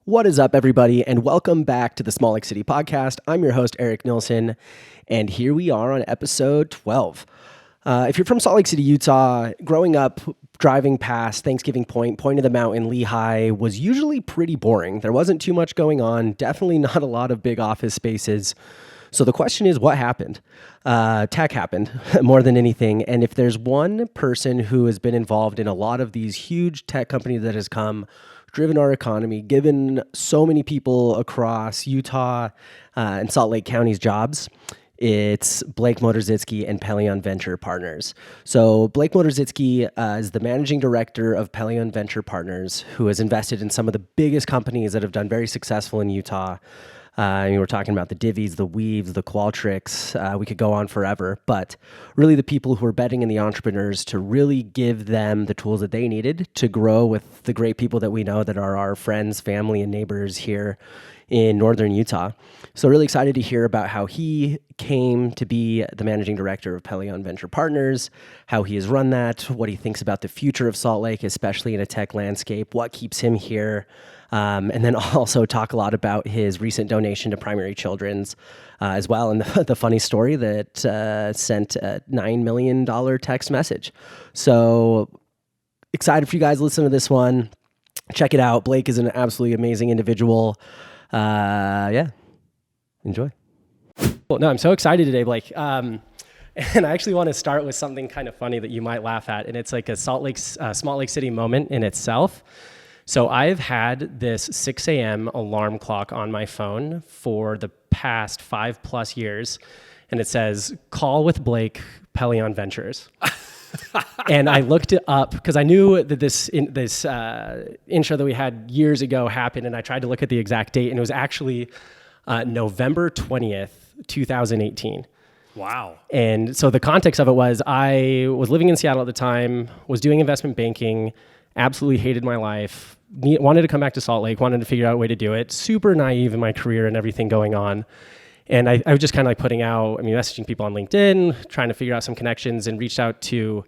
What is up, everybody, and welcome back to the Small Lake City Podcast. I'm your host, Eric Nilsson, and here we are on episode 12. If you're from Salt Lake City, Utah, growing up, driving past Thanksgiving Point of the Mountain, Lehigh, was usually pretty boring. There wasn't too much going on, definitely not a lot of big office spaces. So the question is, what happened? Tech happened more than anything. And if there's one person who has been involved in a lot of these huge tech companies that has come, driven our economy, given so many people across Utah and Salt Lake counties jobs, it's Blake Modersitski and Pelion Venture Partners. So Blake Modersitski is the managing director of Pelion Venture Partners, who has invested in some of the biggest companies that have done very successful in Utah. We're talking about the Divis, the Weaves, the Qualtrics. We could go on forever, but really the people who are betting in the entrepreneurs to really give them the tools that they needed to grow with the great people that we know that are our friends, family, and neighbors here in northern Utah. So really excited to hear about how he came to be the managing director of Pelion Venture Partners, how he has run that, what he thinks about the future of Salt Lake, especially in a tech landscape, what keeps him here. And then also talk a lot about his recent donation to Primary Children's as well. And the funny story that sent a $9 million text message. So excited for you guys to listen to this one. Check it out. Blake is an absolutely amazing individual. Enjoy. Well, no, I'm so excited today, Blake. And I actually want to start with something kind of funny that you might laugh at. And it's like a Small Lake City moment in itself. So I've had this 6 a.m. alarm clock on my phone for the past 5+ years, and it says, call with Blake, Pelion Ventures. And I looked it up because I knew that this intro that we had years ago happened, and I tried to look at the exact date, and it was actually November 20th, 2018. Wow. And so the context of it was I was living in Seattle at the time, was doing investment banking, absolutely hated my life, wanted to come back to Salt Lake, wanted to figure out a way to do it, super naive in my career and everything going on. And I was just kind of like messaging people on LinkedIn, trying to figure out some connections, and reached out to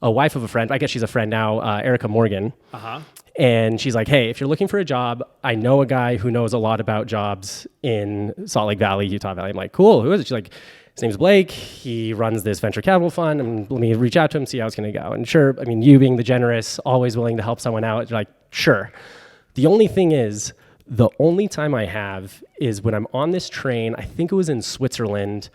a wife of a friend. I guess she's a friend now, Erica Morgan. Uh-huh. And she's like, hey, if you're looking for a job, I know a guy who knows a lot about jobs in Salt Lake Valley, Utah Valley. I'm like, cool, who is it? She's like, his name's Blake. He runs this venture capital fund. And let me reach out to him, see how it's going to go. And sure, you being the generous, always willing to help someone out, you're like, sure. The only thing is, the only time I have is when I'm on this train, I think it was in Switzerland,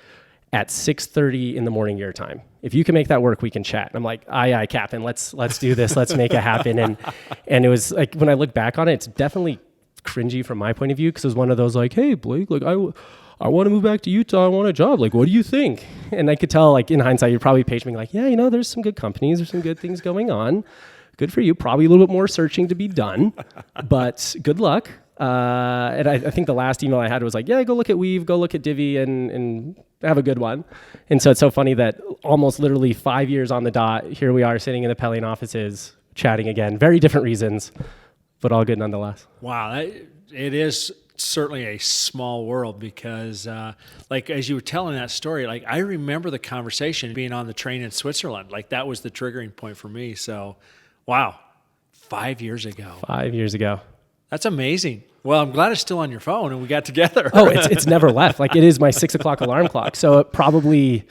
at 6:30 in the morning your time. If you can make that work, we can chat. And I'm like, aye, Captain, let's do this. Let's make it happen. And it was like, when I look back on it, it's definitely cringy from my point of view, because it was one of those like, hey, Blake, like I want to move back to Utah. I want a job. Like, what do you think? And I could tell, like, in hindsight, you're probably paging me like, yeah, there's some good companies. There's some good things going on. Good for you. Probably a little bit more searching to be done, but good luck. And I think the last email I had was like, yeah, go look at Weave, go look at Divi, and have a good one. And so it's so funny that almost literally 5 years on the dot, here we are sitting in the Pellion offices, chatting again. Very different reasons, but all good nonetheless. Wow. It is certainly a small world, because like, as you were telling that story, like, I remember the conversation being on the train in Switzerland. Like, that was the triggering point for me. So, wow. 5 years ago. 5 years ago. That's amazing. Well, I'm glad it's still on your phone and we got together. Oh, it's never left. Like, it is my 6 o'clock alarm clock. So it probably,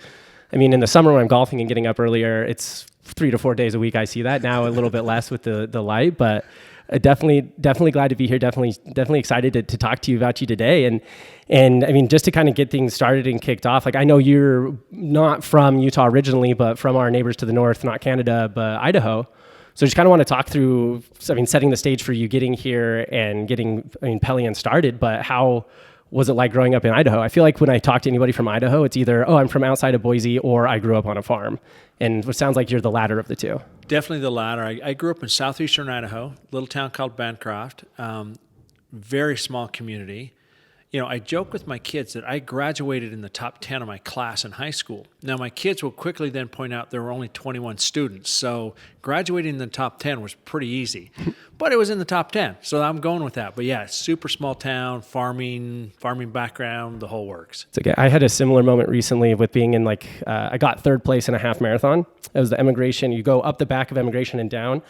in the summer when I'm golfing and getting up earlier, it's 3 to 4 days a week. I see that now, a little bit less with the light, but definitely glad to be here. Definitely excited to talk to you about you today. And just to kind of get things started and kicked off, like, I know you're not from Utah originally, but from our neighbors to the north, not Canada, but Idaho. So just kind of want to talk through, setting the stage for you getting here and getting, Pellion started, but how was it like growing up in Idaho? I feel like when I talk to anybody from Idaho, it's either, I'm from outside of Boise, or I grew up on a farm. And it sounds like you're the latter of the two. Definitely the latter. I grew up in southeastern Idaho, little town called Bancroft, very small community. I joke with my kids that I graduated in the top 10 of my class in high school. Now, my kids will quickly then point out there were only 21 students, so graduating in the top 10 was pretty easy. But it was in the top 10, so I'm going with that. But yeah, super small town, farming background, the whole works. It's okay. I had a similar moment recently with being in I got third place in a half marathon. It was the Emigration. You go up the back of Emigration and down.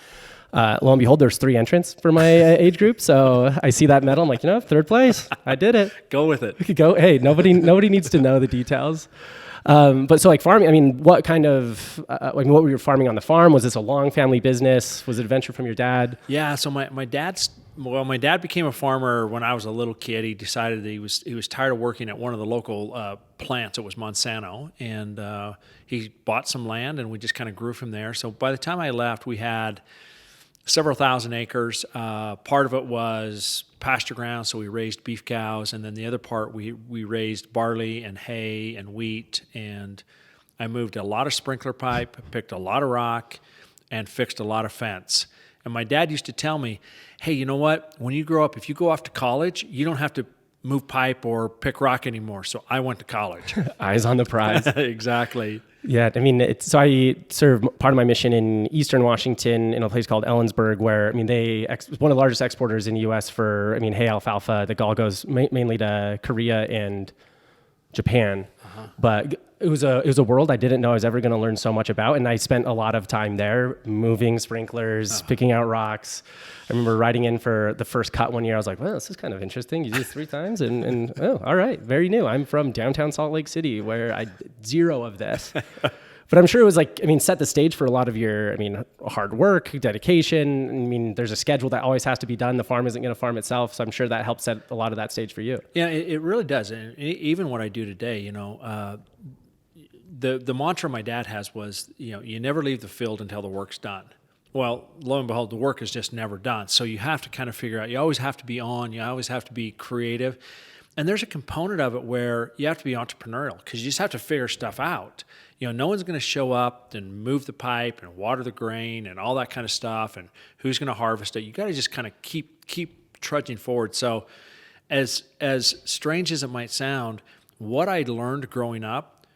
Lo and behold, there's 3 entrants for my age group. So I see that medal. I'm like, 3rd place. I did it. Go with it. Go. Hey, nobody needs to know the details. But so like farming, I mean, what kind of, what were you farming on the farm? Was this a long family business? Was it a venture from your dad? Yeah. So my dad became a farmer when I was a little kid. He decided that he was tired of working at one of the local plants. It was Monsanto, and he bought some land, and we just kind of grew from there. So by the time I left, we had several thousand acres. Part of it was pasture ground, so we raised beef cows, and then the other part we raised barley and hay and wheat. And I moved a lot of sprinkler pipe, picked a lot of rock, and fixed a lot of fence. And my dad used to tell me, hey, you know what? When you grow up, if you go off to college, you don't have to move pipe or pick rock anymore. So I went to college. Eyes on the prize. Exactly. Yeah, I mean, so I serve part of my mission in Eastern Washington in a place called Ellensburg, where, I mean, one of the largest exporters in the U.S. for, I mean, hay alfalfa. The all goes mainly to Korea and Japan. But it was a world I didn't know I was ever going to learn so much about, and I spent a lot of time there moving sprinklers, picking out rocks. I remember riding in for the first cut one year. I was like, well, this is kind of interesting. You do this 3 times, and oh, all right, very new. I'm from downtown Salt Lake City, where I zero of this. But I'm sure it was like, I mean, set the stage for a lot of your, I mean, hard work, dedication. I mean, there's a schedule that always has to be done. The farm isn't going to farm itself. So I'm sure that helps set a lot of that stage for you. Yeah, it really does. And even what I do today, the mantra my dad has was, you never leave the field until the work's done. Well, lo and behold, the work is just never done. So you have to kind of figure out, you always have to be on, you always have to be creative. And there's a component of it where you have to be entrepreneurial because you just have to figure stuff out. No one's going to show up and move the pipe and water the grain and all that kind of stuff, and who's going to harvest it. You got to just kind of keep trudging forward. So as strange as it might sound, what I learned growing up,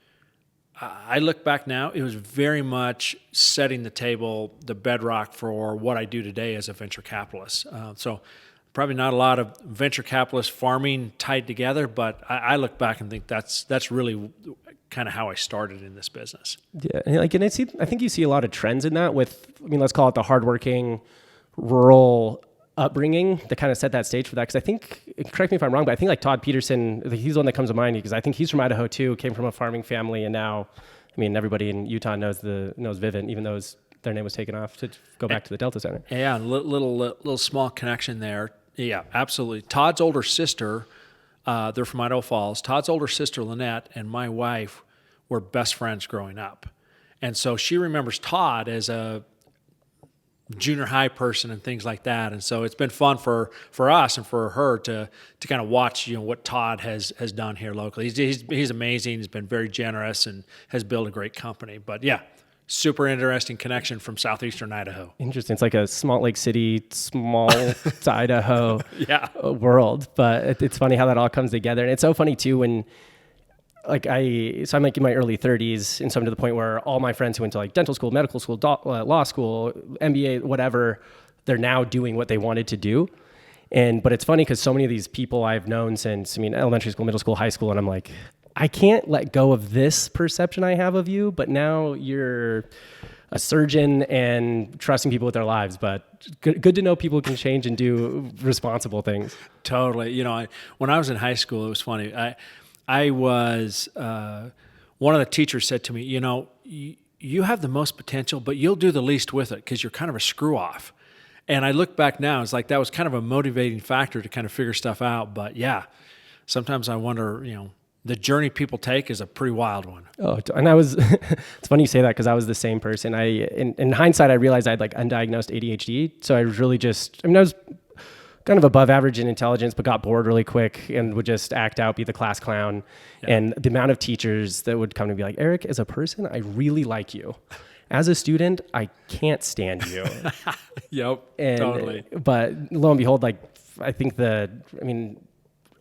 I look back now, it was very much setting the table, the bedrock for what I do today as a venture capitalist. So probably not a lot of venture capitalist farming tied together, but I look back and think that's really kind of how I started in this business. Yeah, and I think you see a lot of trends in that with, I mean, let's call it the hardworking rural upbringing that kind of set that stage for that. Because I think, correct me if I'm wrong, but I think like Todd Peterson, he's the one that comes to mind because I think he's from Idaho too, came from a farming family, and now, I mean, everybody in Utah knows Vivint, even though their name was taken off to go back to the Delta Center. Yeah, little small connection there. Yeah, absolutely. Todd's older sister, they're from Idaho Falls. Todd's older sister, Lynette, and my wife were best friends growing up. And so she remembers Todd as a junior high person and things like that. And so it's been fun for us and for her to kind of watch, what Todd has done here locally. He's amazing. He's been very generous and has built a great company. But yeah, super interesting connection from southeastern Idaho. Interesting. It's like a Salt Lake City, small to Idaho world. But it's funny how that all comes together. And it's so funny too when I'm like in my early 30s, and so I'm to the point where all my friends who went to like dental school, medical school, law school, MBA, whatever, they're now doing what they wanted to do. But it's funny because so many of these people I've known since, elementary school, middle school, high school, and I'm like, I can't let go of this perception I have of you, but now you're a surgeon and trusting people with their lives. But good to know people can change and do responsible things. Totally. When I was in high school, it was funny. I was, one of the teachers said to me, you have the most potential, but you'll do the least with it because you're kind of a screw off. And I look back now, it's like that was kind of a motivating factor to kind of figure stuff out. But yeah, sometimes I wonder, the journey people take is a pretty wild one. Oh, and it's funny you say that because I was the same person. In hindsight, I realized I had like undiagnosed ADHD. So I was really I was kind of above average in intelligence, but got bored really quick and would just act out, be the class clown. Yeah. And the amount of teachers that would come to be like, Eric, as a person, I really like you. As a student, I can't stand you. Yep, totally. But lo and behold, I think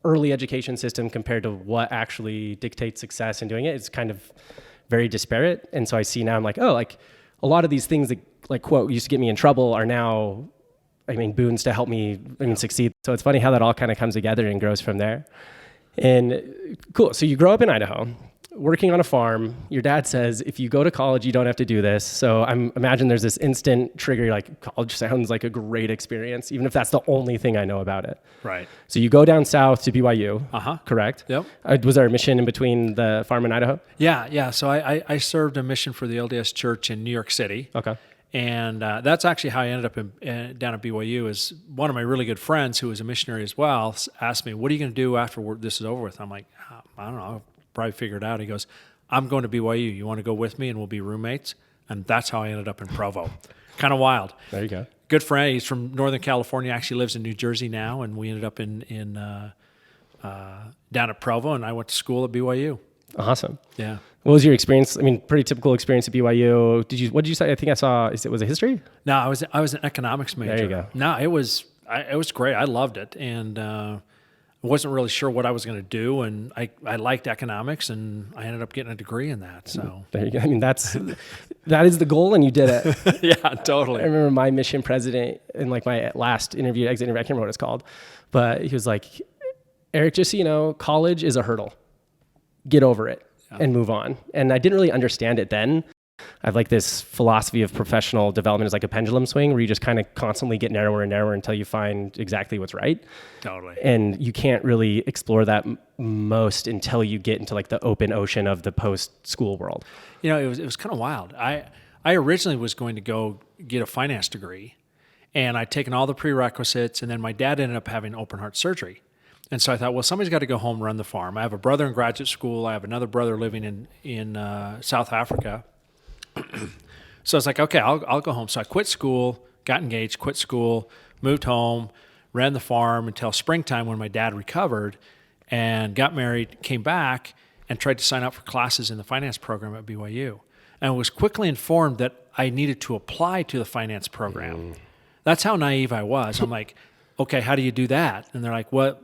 early education system compared to what actually dictates success in doing it, it's kind of very disparate. And so I see now, I'm like, a lot of these things that quote used to get me in trouble are now boons to help me succeed. So it's funny how that all kind of comes together and grows from there. And cool. So you grow up in Idaho. working on a farm. Your dad says, if you go to college, you don't have to do this. So imagine there's this instant trigger. You're like, college sounds like a great experience, even if that's the only thing I know about it. Right. So you go down south to BYU, correct? Yep. Was there a mission in between the farm in Idaho? Yeah. So I served a mission for the LDS Church in New York City. Okay. And that's actually how I ended up down at BYU. Is one of my really good friends who was a missionary as well asked me, what are you going to do after this is over with? I'm like, I don't know. I'll probably figure it out. He goes, I'm going to BYU. You want to go with me and we'll be roommates? And that's how I ended up in Provo. Kind of wild. There you go. Good friend. He's from Northern California. Actually lives in New Jersey now. And we ended up down at Provo, and I went to school at BYU. Awesome. Yeah. What was your experience? I mean, pretty typical experience at BYU. What did you say? I think I saw, was it history? No, I was an economics major. There you go. No, it was great. I loved it. And I wasn't really sure what I was going to do. And I liked economics, and I ended up getting a degree in that. So there you go. I mean, that is the goal, and you did it. Yeah, totally. I remember my mission president in like my last interview, exit interview, I can't remember what it's called, but he was like, Eric, just so you know, college is a hurdle. Get over it. And move on. And I didn't really understand it then. I have like this philosophy of professional development is like a pendulum swing where you just kind of constantly get narrower and narrower until you find exactly what's right. Totally. And you can't really explore that most until you get into like the open ocean of the post-school world. You know, it was kind of wild. I originally was going to go get a finance degree, and I'd taken all the prerequisites, and then my dad ended up having open heart surgery. And so I thought, well, somebody's got to go home and run the farm. I have a brother in graduate school. I have another brother living in South Africa. So I was like, okay, I'll go home. So I quit school, got engaged, quit school, moved home, ran the farm until springtime when my dad recovered, and got married, came back, and tried to sign up for classes in the finance program at BYU. And was quickly informed that I needed to apply to the finance program. That's how naive I was. I'm like, okay, how do you do that? And they're like, well,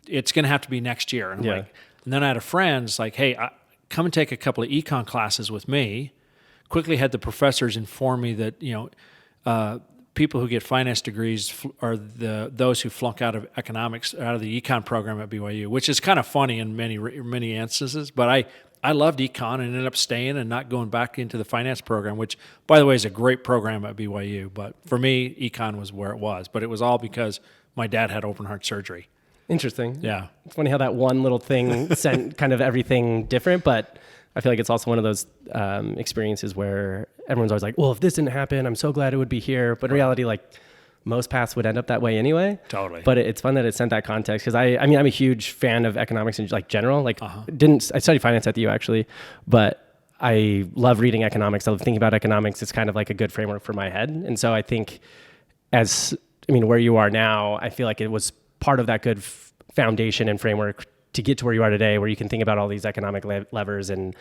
it's going to have to be next year. And I'm like, and then I had a friend like, hey, come and take a couple of econ classes with me. Quickly had the professors inform me that, people who get finance degrees are those who flunk out of economics, out of the econ program at BYU, which is kind of funny in many instances. But I loved econ and ended up staying and not going back into the finance program, which, by the way, is a great program at BYU. But for me, econ was where it was. But it was all because my dad had open heart surgery. Interesting. Yeah. It's funny how that one little thing sent kind of everything different, but I feel like it's also one of those experiences where everyone's always like, well, if this didn't happen, I'm so glad it would be here. But in reality, like most paths would end up that way anyway. Totally. But it's fun that it sent that context because I mean, I'm a huge fan of economics in like general. Like I studied finance at the U actually, but I love reading economics. I love thinking about economics. It's kind of like a good framework for my head. And so I think where you are now, I feel like it was part of that good foundation and framework to get to where you are today, where you can think about all these economic levers and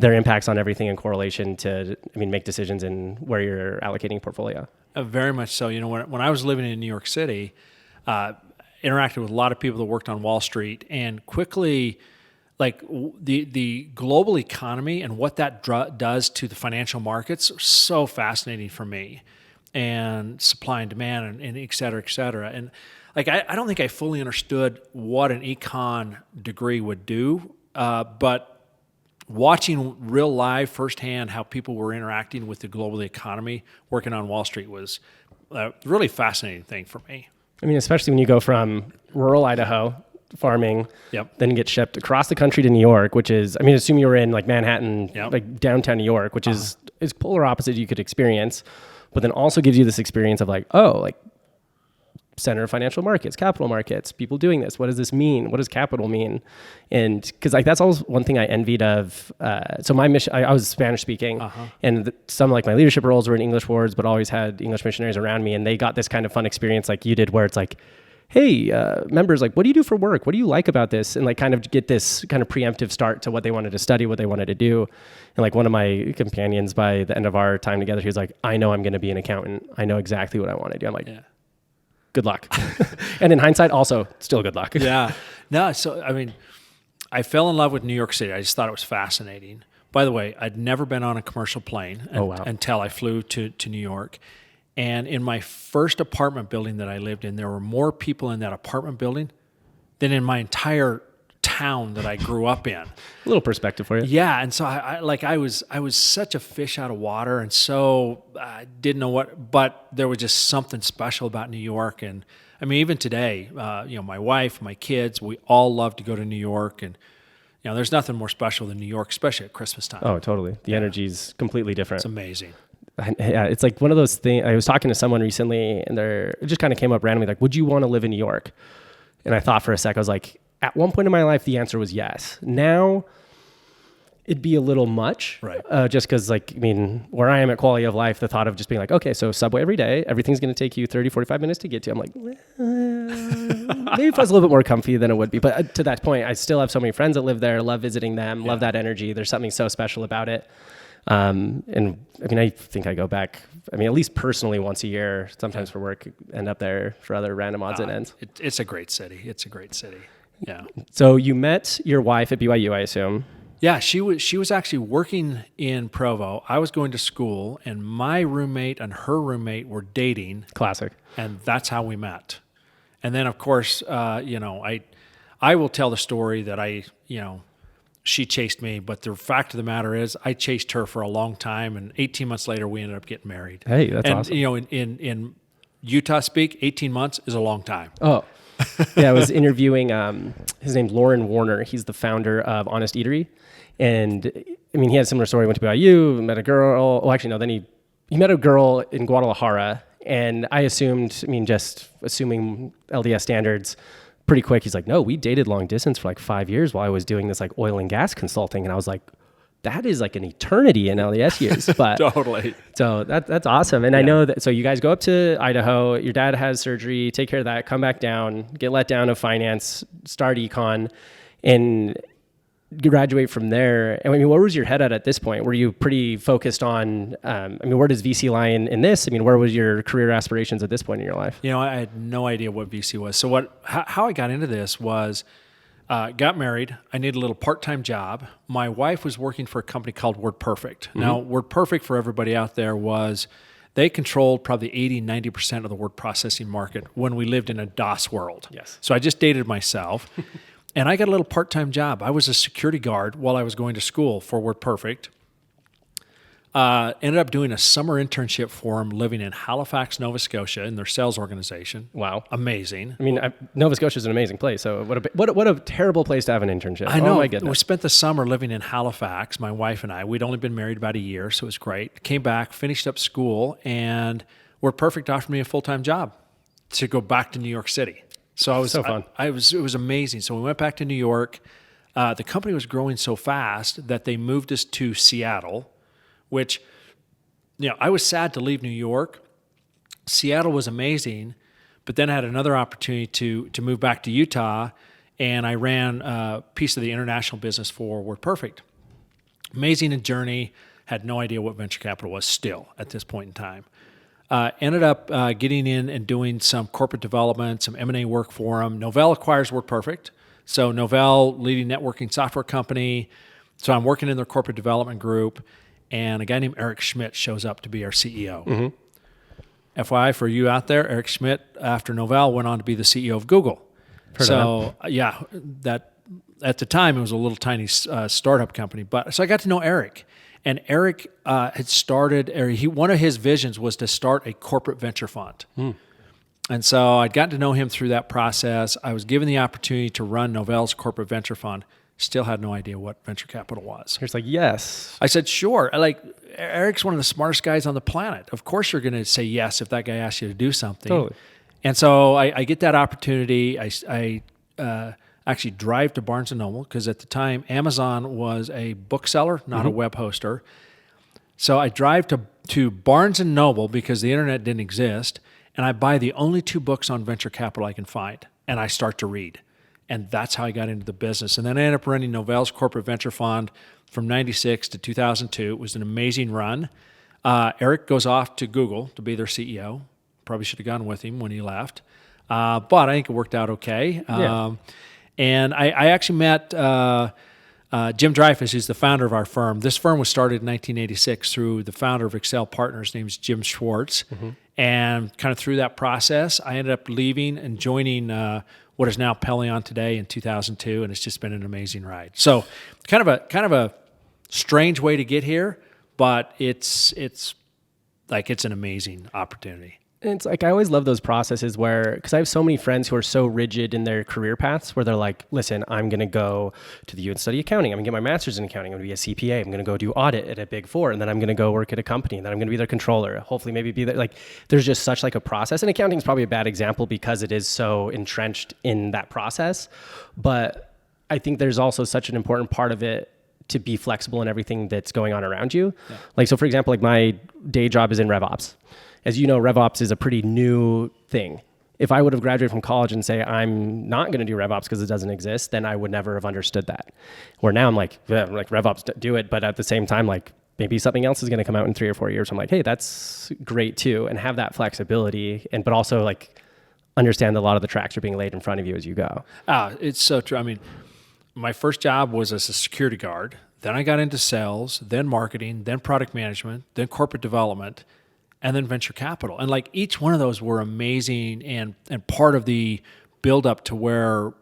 their impacts on everything in correlation to, make decisions in where you're allocating portfolio. Very much so. When I was living in New York City, interacted with a lot of people that worked on Wall Street, and quickly, like the global economy and what that does to the financial markets are so fascinating for me, and supply and demand and et cetera, et cetera. And like, I don't think I fully understood what an econ degree would do, but watching real live firsthand how people were interacting with the global economy working on Wall Street was a really fascinating thing for me. Especially when you go from rural Idaho farming, then get shipped across the country to New York, which is, assume you were in like Manhattan, like downtown New York, which is polar opposite you could experience, but then also gives you this experience of like, center of financial markets, capital markets, people doing this. What does this mean? What does capital mean? And because like that's always one thing I envied of. So my mission, I was Spanish speaking, and some like my leadership roles were in English wards, but always had English missionaries around me, and they got this kind of fun experience like you did, where it's like, hey, members, like, what do you do for work? What do you like about this? And like kind of get this kind of preemptive start to what they wanted to study, what they wanted to do. And like one of my companions, by the end of our time together, he was like, I know I'm going to be an accountant. I know exactly what I want to do. I'm like, good luck. And in hindsight, also still good luck. Yeah. No, so, I fell in love with New York City. I just thought it was fascinating. By the way, I'd never been on a commercial plane until I flew to New York. And in my first apartment building that I lived in, there were more people in that apartment building than in my entire town that I grew up in. A little perspective for you. Yeah, and so I was such a fish out of water, and so I didn't know what, but there was just something special about New York. And I mean, even today, my wife, my kids, we all love to go to New York, and there's nothing more special than New York, especially at Christmas time. Oh, totally. The energy's completely different. It's amazing. Yeah, it's like one of those things. I was talking to someone recently, and it just kind of came up randomly, like, would you want to live in New York? And I thought for a sec, I was like, at one point in my life, the answer was yes. Now, it'd be a little much, right? Just because, where I am at quality of life, the thought of just being like, okay, so subway every day, everything's going to take you 30, 45 minutes to get to. I'm like, maybe if I was a little bit more comfy than it would be. But to that point, I still have so many friends that live there, love visiting them, love that energy. There's something so special about it. And I mean, I think I go back, at least personally once a year, sometimes for work, end up there for other random odds and ends. It's a great city. It's a great city. Yeah. So you met your wife at BYU, I assume. Yeah, she was actually working in Provo. I was going to school, and my roommate and her roommate were dating. Classic. And that's how we met. And then, of course, I will tell the story that she chased me, but the fact of the matter is I chased her for a long time, and 18 months later we ended up getting married. Hey, that's awesome. In Utah speak, 18 months is a long time. Oh, yeah. I was interviewing, his name's Lauren Warner. He's the founder of Honest Eatery. And he had a similar story. He went to BYU, met a girl. Well, actually, no, then he met a girl in Guadalajara. And I assumed, just assuming LDS standards, pretty quick, he's like, no, we dated long distance for like 5 years while I was doing this like oil and gas consulting. And I was like, that is like an eternity in LDS years. But totally. So that's awesome. And I know that, so you guys go up to Idaho, your dad has surgery, take care of that, come back down, get let down of finance, start econ, and graduate from there. And where was your head at this point? Were you pretty focused on, where does VC lie in this? Where was your career aspirations at this point in your life? I had no idea what VC was. So how I got into this was, got married. I needed a little part-time job. My wife was working for a company called WordPerfect. Mm-hmm. Now, WordPerfect, for everybody out there, they controlled probably 80-90% of the word processing market when we lived in a DOS world. Yes. So I just dated myself. And I got a little part-time job. I was a security guard while I was going to school for WordPerfect. Ended up doing a summer internship for them living in Halifax, Nova Scotia in their sales organization. Wow. Amazing. Nova Scotia is an amazing place. So what a terrible place to have an internship. I know. Oh my goodness. We spent the summer living in Halifax, my wife and I. We'd only been married about a year, so it was great. Came back, finished up school, and WordPerfect offered me a full-time job to go back to New York City. So it was so fun. It was amazing. So we went back to New York. The company was growing so fast that they moved us to Seattle, which, I was sad to leave New York. Seattle was amazing, but then I had another opportunity to move back to Utah, and I ran a piece of the international business for WordPerfect. Amazing journey. Had no idea what venture capital was still at this point in time. Ended up getting in and doing some corporate development, some M&A work for them. Novell acquires WordPerfect. So Novell, leading networking software company. So I'm working in their corporate development group, and a guy named Eric Schmidt shows up to be our CEO. Mm-hmm. FYI, for you out there, Eric Schmidt, after Novell, went on to be the CEO of Google. That at the time, it was a little tiny startup company. So I got to know Eric. And Eric had started, one of his visions was to start a corporate venture fund. And so I'd gotten to know him through that process. I was given the opportunity to run Novell's corporate venture fund. Still had no idea what venture capital was. He was like, yes. I said, sure. Eric's one of the smartest guys on the planet. Of course you're going to say yes if that guy asks you to do something. Totally. And so I get that opportunity. I actually drive to Barnes & Noble because at the time Amazon was a bookseller, not a web hoster. So I drive to Barnes & Noble because the internet didn't exist, and I buy the only 2 books on venture capital I can find, and I start to read. And that's how I got into the business. And then I ended up running Novell's corporate venture fund from 96 to 2002. It was an amazing run. Eric goes off to Google to be their CEO. Probably should have gone with him when he left. But I think it worked out okay. Yeah. And I actually met Jim Dreyfus, who's the founder of our firm. This firm was started in 1986 through the founder of Excel Partners, named Jim Schwartz. Mm-hmm. And kind of through that process, I ended up leaving and joining what is now Pellion today in 2002, and it's just been an amazing ride. So kind of a strange way to get here, but it's an amazing opportunity. And it's like, I always love those processes where, because I have so many friends who are so rigid in their career paths where they're like, listen, I'm going to go to the U and study accounting. I'm going to get my master's in accounting. I'm going to be a CPA. I'm going to go do audit at a big four. And then I'm going to go work at a company. And then I'm going to be their controller. Hopefully maybe be there. Like, there's just such like a process. And accounting is probably a bad example because it is so entrenched in that process. But I think there's also such an important part of it to be flexible in everything that's going on around you. Yeah. Like, so for example, like my day job is in RevOps. As you know, RevOps is a pretty new thing. If I would have graduated from college and say, I'm not going to do RevOps because it doesn't exist, then I would never have understood that. Where now I'm like, yeah, like RevOps, do it. But at the same time, like maybe something else is going to come out in 3 or 4 years. I'm like, hey, that's great too. And have that flexibility. But also like understand that a lot of the tracks are being laid in front of you as you go. It's so true. I mean, my first job was as a security guard. Then I got into sales, then marketing, then product management, then corporate development, and then venture capital. And like each one of those were amazing and part of the build up to where,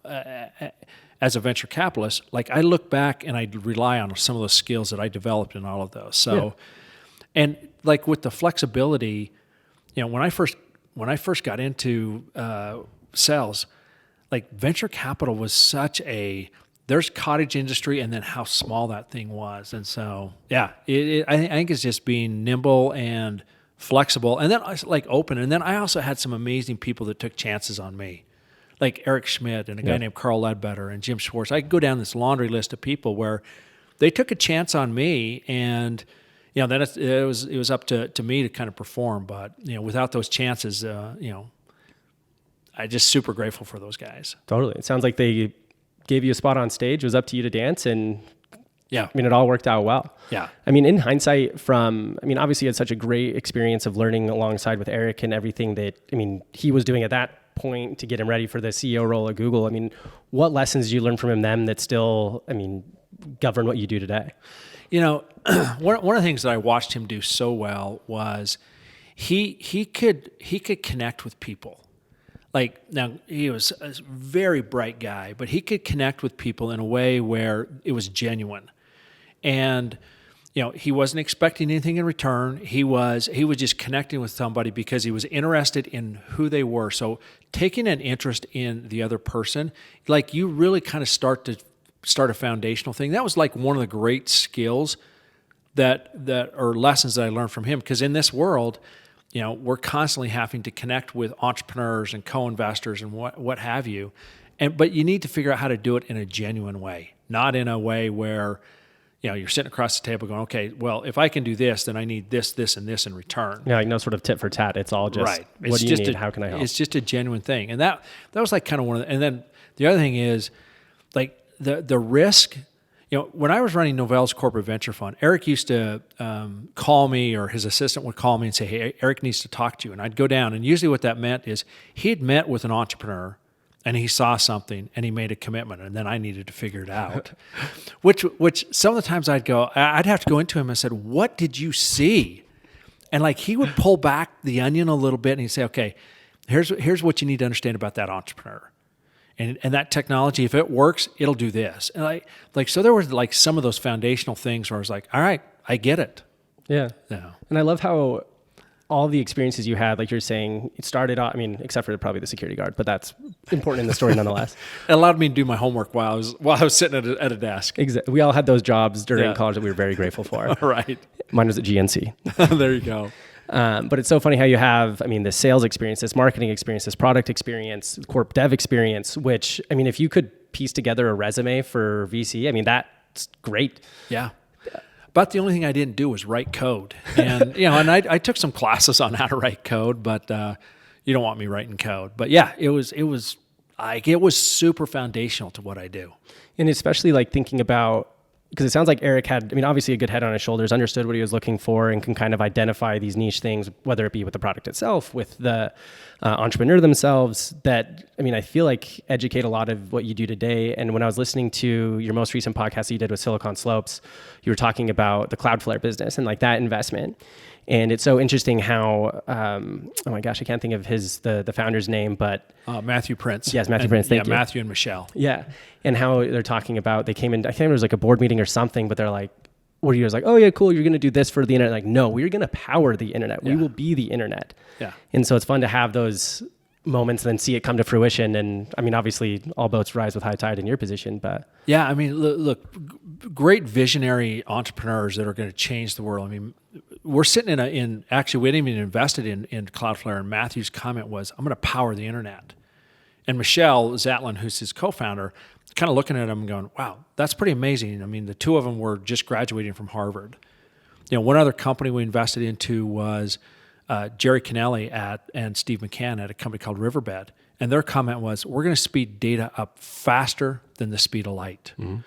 as a venture capitalist, like I look back and I rely on some of those skills that I developed in all of those. So, and like with the flexibility, when I first got into sales, like venture capital was there's cottage industry and then how small that thing was. And so, I think it's just being nimble and flexible and then like open. And then I also had some amazing people that took chances on me, like Eric Schmidt and a guy named Carl Ledbetter and Jim Schwartz. I could go down this laundry list of people where they took a chance on me and, then it was up to me to kind of perform. But, without those chances, I'm just super grateful for those guys. Totally. It sounds like they gave you a spot on stage. It was up to you to dance, and it all worked out well. Yeah. In hindsight obviously you had such a great experience of learning alongside with Eric and everything that, he was doing at that point to get him ready for the CEO role at Google. What lessons did you learn from him then that still, govern what you do today? One of the things that I watched him do so well was he could connect with people. Like, now he was a very bright guy, but he could connect with people in a way where it was genuine. And, he wasn't expecting anything in return. He was just connecting with somebody because he was interested in who they were. So taking an interest in the other person, like you really kind of start a foundational thing. That was like one of the great skills that or lessons that I learned from him. Because in this world, we're constantly having to connect with entrepreneurs and co-investors and what have you. But you need to figure out how to do it in a genuine way, not in a way where, you're sitting across the table going, okay, well, if I can do this, then I need this, this, and this in return. Yeah, like no sort of tit for tat. It's all just, right. What do you need? How can I help? It's just a genuine thing. And that was like kind of one of the, and then the other thing is like the risk. When I was running Novell's corporate venture fund, Eric used to call me, or his assistant would call me and say, hey, Eric needs to talk to you. And I'd go down. And usually what that meant is he'd met with an entrepreneur and he saw something and he made a commitment. And then I needed to figure it out, which some of the times I'd have to go into him and said, what did you see? And like he would pull back the onion a little bit and he'd say, okay, here's what you need to understand about that entrepreneur. And that technology, if it works, it'll do this. And so there was like some of those foundational things where I was like, all right, I get it. Yeah. And I love how all the experiences you had, like you're saying, it started off, except for probably the security guard, but that's important in the story nonetheless. It allowed me to do my homework while I was sitting at a desk. Exactly. We all had those jobs during college that we were very grateful for. Right. Mine was at GNC. There you go. But it's so funny how you have, the sales experience, this marketing experience, this product experience, corp dev experience, which, if you could piece together a resume for VC, that's great. Yeah. But the only thing I didn't do was write code. And, and I took some classes on how to write code, but you don't want me writing code. But yeah, it was super foundational to what I do. And especially like thinking about, because it sounds like Eric had, obviously a good head on his shoulders, understood what he was looking for, and can kind of identify these niche things, whether it be with the product itself, with the entrepreneur themselves, that, I mean, I feel like educate a lot of what you do today. And when I was listening to your most recent podcast that you did with Silicon Slopes, you were talking about the Cloudflare business and like that investment. And it's so interesting how, oh my gosh, I can't think of the founder's name, but Matthew Prince. Yes, Matthew Prince. Thank you. Matthew and Michelle. Yeah, and how they're talking about they came in. I think it was like a board meeting or something, but they're like, "What are you guys like? Oh yeah, cool. You're going to do this for the internet." Like, no, we're going to power the internet. We will be the internet. Yeah. And so it's fun to have those moments and then see it come to fruition. And I mean, obviously, all boats rise with high tide in your position, but yeah, I mean, look, great visionary entrepreneurs that are going to change the world. I mean, we're sitting actually, we hadn't even invested in Cloudflare, and Matthew's comment was, I'm going to power the internet. And Michelle Zatlin, who's his co-founder, kind of looking at him and going, wow, that's pretty amazing. I mean, the two of them were just graduating from Harvard. One other company we invested into was Jerry Kennelly and Steve McCann at a company called Riverbed. And their comment was, we're going to speed data up faster than the speed of light. Mm-hmm.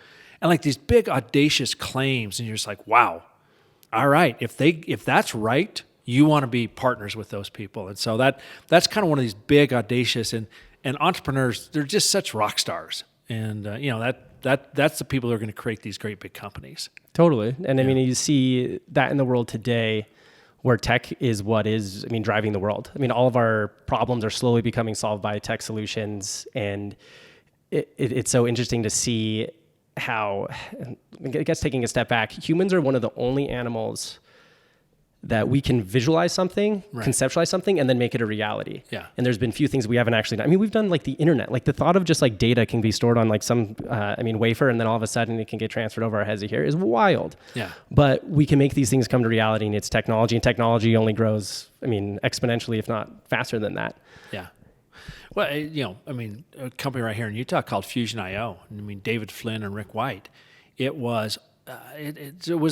And like these big audacious claims, and you're just like, wow, all right, if that's right, you want to be partners with those people. And so that's kind of one of these big audacious and entrepreneurs, they're just such rock stars. And that's the people who are going to create these great big companies. Totally. And I mean, you see that in the world today where tech is driving the world. I mean, all of our problems are slowly becoming solved by tech solutions. And it's so interesting to see how, I guess taking a step back, humans are one of the only animals that we can visualize something, right, conceptualize something, and then make it a reality. Yeah. And there's been few things we haven't actually done. I mean, we've done like the internet, like the thought of just like data can be stored on like some, wafer, and then all of a sudden it can get transferred over our heads here is wild. Yeah. But we can make these things come to reality, and it's technology, and technology only grows, exponentially, if not faster than that. Yeah. Well, a company right here in Utah called Fusion.io. David Flynn and Rick White. It was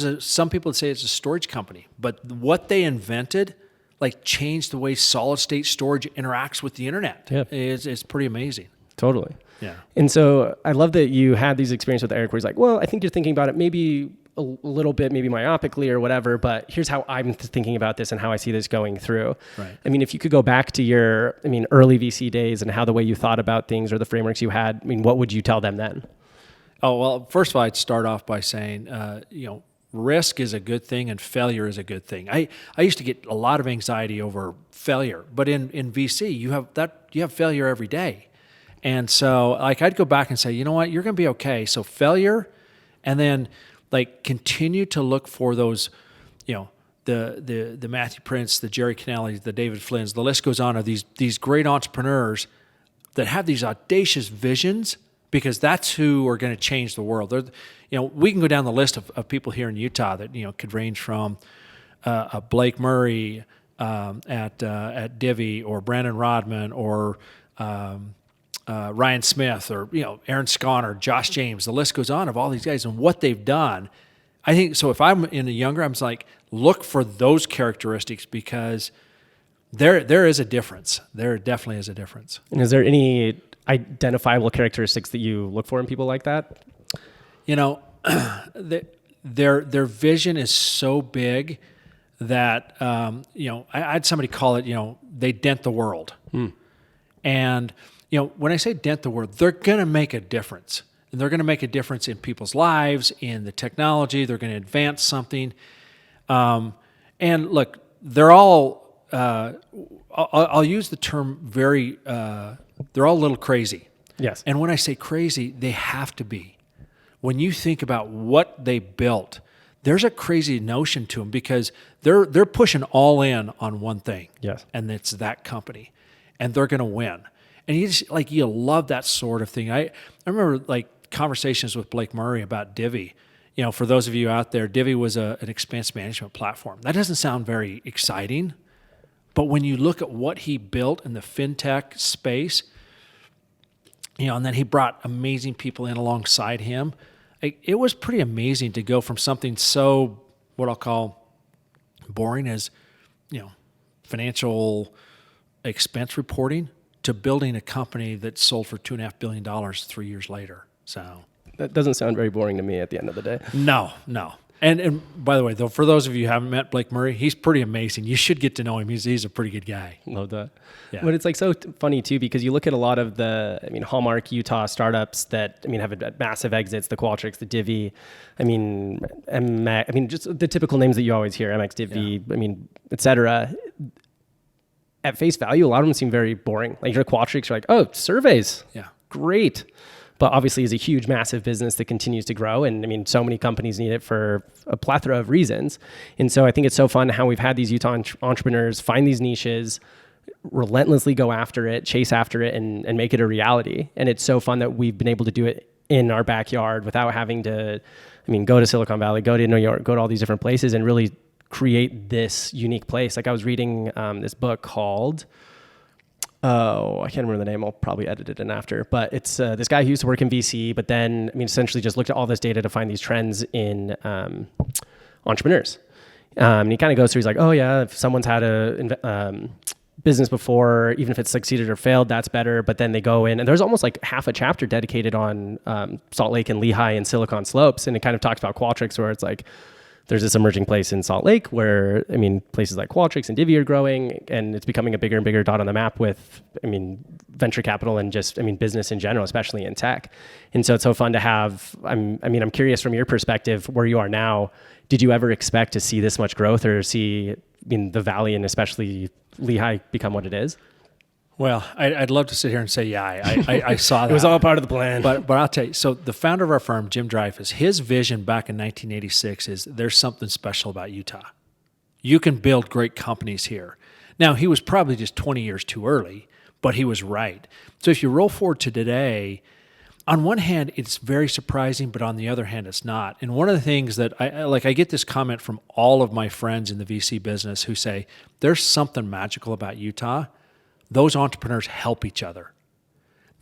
some people would say it's a storage company, but what they invented like changed the way solid state storage interacts with the internet. Yeah. It's pretty amazing. Totally. Yeah. And so I love that you had these experiences with Eric where he's like, well, I think you're thinking about it maybe a little bit, maybe myopically or whatever, but here's how I'm thinking about this and how I see this going through. Right. If you could go back to your, early VC days and how the way you thought about things or the frameworks you had, what would you tell them then? Oh, well, first of all, I'd start off by saying, risk is a good thing and failure is a good thing. I used to get a lot of anxiety over failure, but in VC, you have failure every day. And so like I'd go back and say, you know what, you're going to be okay. So failure, and then like continue to look for those, the Matthew Prince, the Jerry Kennelly, the David Flynn's, the list goes on of these great entrepreneurs that have these audacious visions, because that's who are going to change the world. We can go down the list of people here in Utah that could range from a Blake Murray at Divi, or Brandon Rodman, or Ryan Smith, or Aaron Sconner, Josh James. The list goes on of all these guys and what they've done. I think so. If I'm in a younger, I'm like, look for those characteristics, because there is a difference. There definitely is a difference. And is there any identifiable characteristics that you look for in people like that? Their vision is so big that I had somebody call it, they dent the world. And when I say dent the world, they're going to make a difference, and they're going to make a difference in people's lives, in the technology. They're going to advance something. And look, they're all. I'll use the term very. They're all a little crazy. Yes. And when I say crazy, they have to be. When you think about what they built, there's a crazy notion to them, because they're pushing all in on one thing. Yes. And it's that company, and they're going to win. And you love that sort of thing. I remember like conversations with Blake Murray about Divi. For those of you out there, Divi was an expense management platform. That doesn't sound very exciting. But when you look at what he built in the fintech space, and then he brought amazing people in alongside him, it was pretty amazing to go from something so, what I'll call boring as, financial expense reporting, to building a company that sold for $2.5 billion 3 years later. So that doesn't sound very boring to me at the end of the day. No. And by the way, though, for those of you who haven't met Blake Murray, he's pretty amazing. You should get to know him. He's a pretty good guy. Love that. Yeah. But it's like so funny too, because you look at a lot of the, hallmark Utah startups that, have massive exits, the Qualtrics, the Divi, just the typical names that you always hear, MX Divi, et cetera. At face value, a lot of them seem very boring. Like you're Qualtrics, you're like, oh, surveys. Yeah. Great. But obviously is a huge, massive business that continues to grow. And so many companies need it for a plethora of reasons. And so I think it's so fun how we've had these Utah entrepreneurs find these niches, relentlessly go after it, chase after it, and make it a reality. And it's so fun that we've been able to do it in our backyard without having to, go to Silicon Valley, go to New York, go to all these different places and really create this unique place. Like I was reading this book called... I can't remember the name. I'll probably edit it in after. But it's this guy who used to work in VC, but then, essentially just looked at all this data to find these trends in entrepreneurs. And he kind of goes through, he's like, oh yeah, if someone's had a business before, even if it's succeeded or failed, that's better. But then they go in, and there's almost like half a chapter dedicated on Salt Lake and Lehigh and Silicon Slopes. And it kind of talks about Qualtrics, where it's like, there's this emerging place in Salt Lake where, places like Qualtrics and Divi are growing, and it's becoming a bigger and bigger dot on the map with, venture capital and just, business in general, especially in tech. And so it's so fun to have, I'm curious from your perspective, where you are now, did you ever expect to see this much growth or see, the Valley and especially Lehigh become what it is? Well, I'd love to sit here and say, yeah, I saw that. It was all part of the plan. But I'll tell you, so the founder of our firm, Jim Dreyfus, his vision back in 1986 is there's something special about Utah. You can build great companies here. Now, he was probably just 20 years too early, but he was right. So if you roll forward to today, on one hand, it's very surprising, but on the other hand, it's not. And one of the things that I get this comment from all of my friends in the VC business who say, there's something magical about Utah. Those entrepreneurs help each other.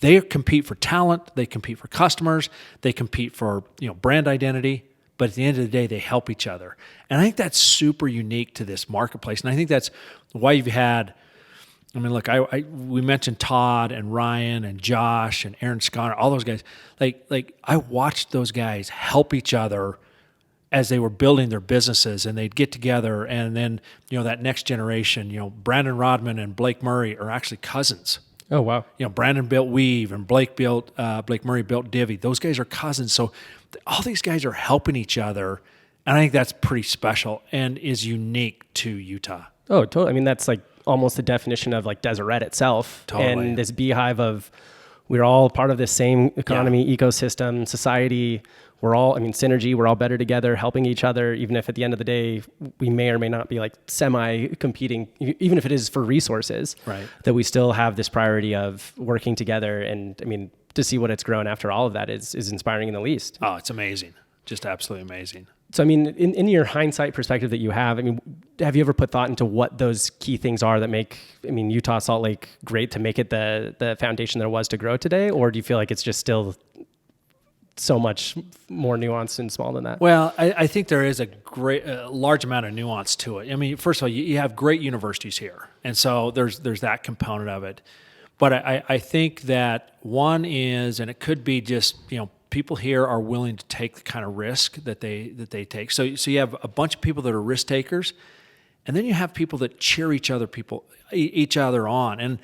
They compete for talent, they compete for customers, they compete for brand identity, but at the end of the day, they help each other. And I think that's super unique to this marketplace. And I think that's why you've had, we mentioned Todd and Ryan and Josh and Aaron Sconner, all those guys. Like I watched those guys help each other as they were building their businesses, and they'd get together, and then that next generation, Brandon Rodman and Blake Murray are actually cousins. Oh wow! Brandon built Weave, and Blake Murray built Divi. Those guys are cousins, so all these guys are helping each other, and I think that's pretty special and is unique to Utah. Oh, totally. That's like almost the definition of like Deseret itself, totally. And this beehive of we're all part of this same economy, ecosystem, society. We're all, synergy, we're all better together, helping each other, even if at the end of the day, we may or may not be like semi-competing, even if it is for resources, right? That we still have this priority of working together. And to see what it's grown after all of that is inspiring in the least. Oh, it's amazing. Just absolutely amazing. So, in your hindsight perspective that you have you ever put thought into what those key things are that make, Utah, Salt Lake great to make it the foundation that it was to grow today? Or do you feel like it's just still so much more nuanced and small than that? Well, I think there is a large amount of nuance to it. First of all, you have great universities here, and so there's that component of it. But I think that one is, and it could be just people here are willing to take the kind of risk that they take. So you have a bunch of people that are risk takers, and then you have people that cheer each other on, and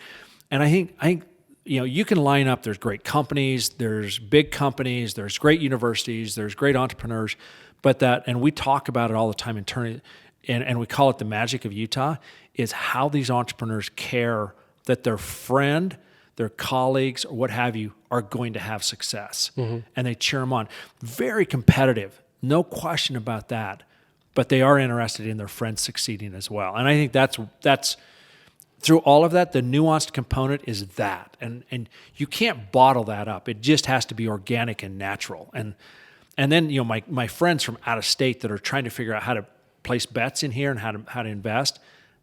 I think. You can line up, there's great companies, there's big companies, there's great universities, there's great entrepreneurs, and we talk about it all the time internally, and we call it the magic of Utah, is how these entrepreneurs care that their friend, their colleagues, or what have you, are going to have success. Mm-hmm. And they cheer them on. Very competitive, no question about that, but they are interested in their friends succeeding as well. And I think that's through all of that, the nuanced component is that. And you can't bottle that up. It just has to be organic and natural. And then, my friends from out of state that are trying to figure out how to place bets in here and how to invest,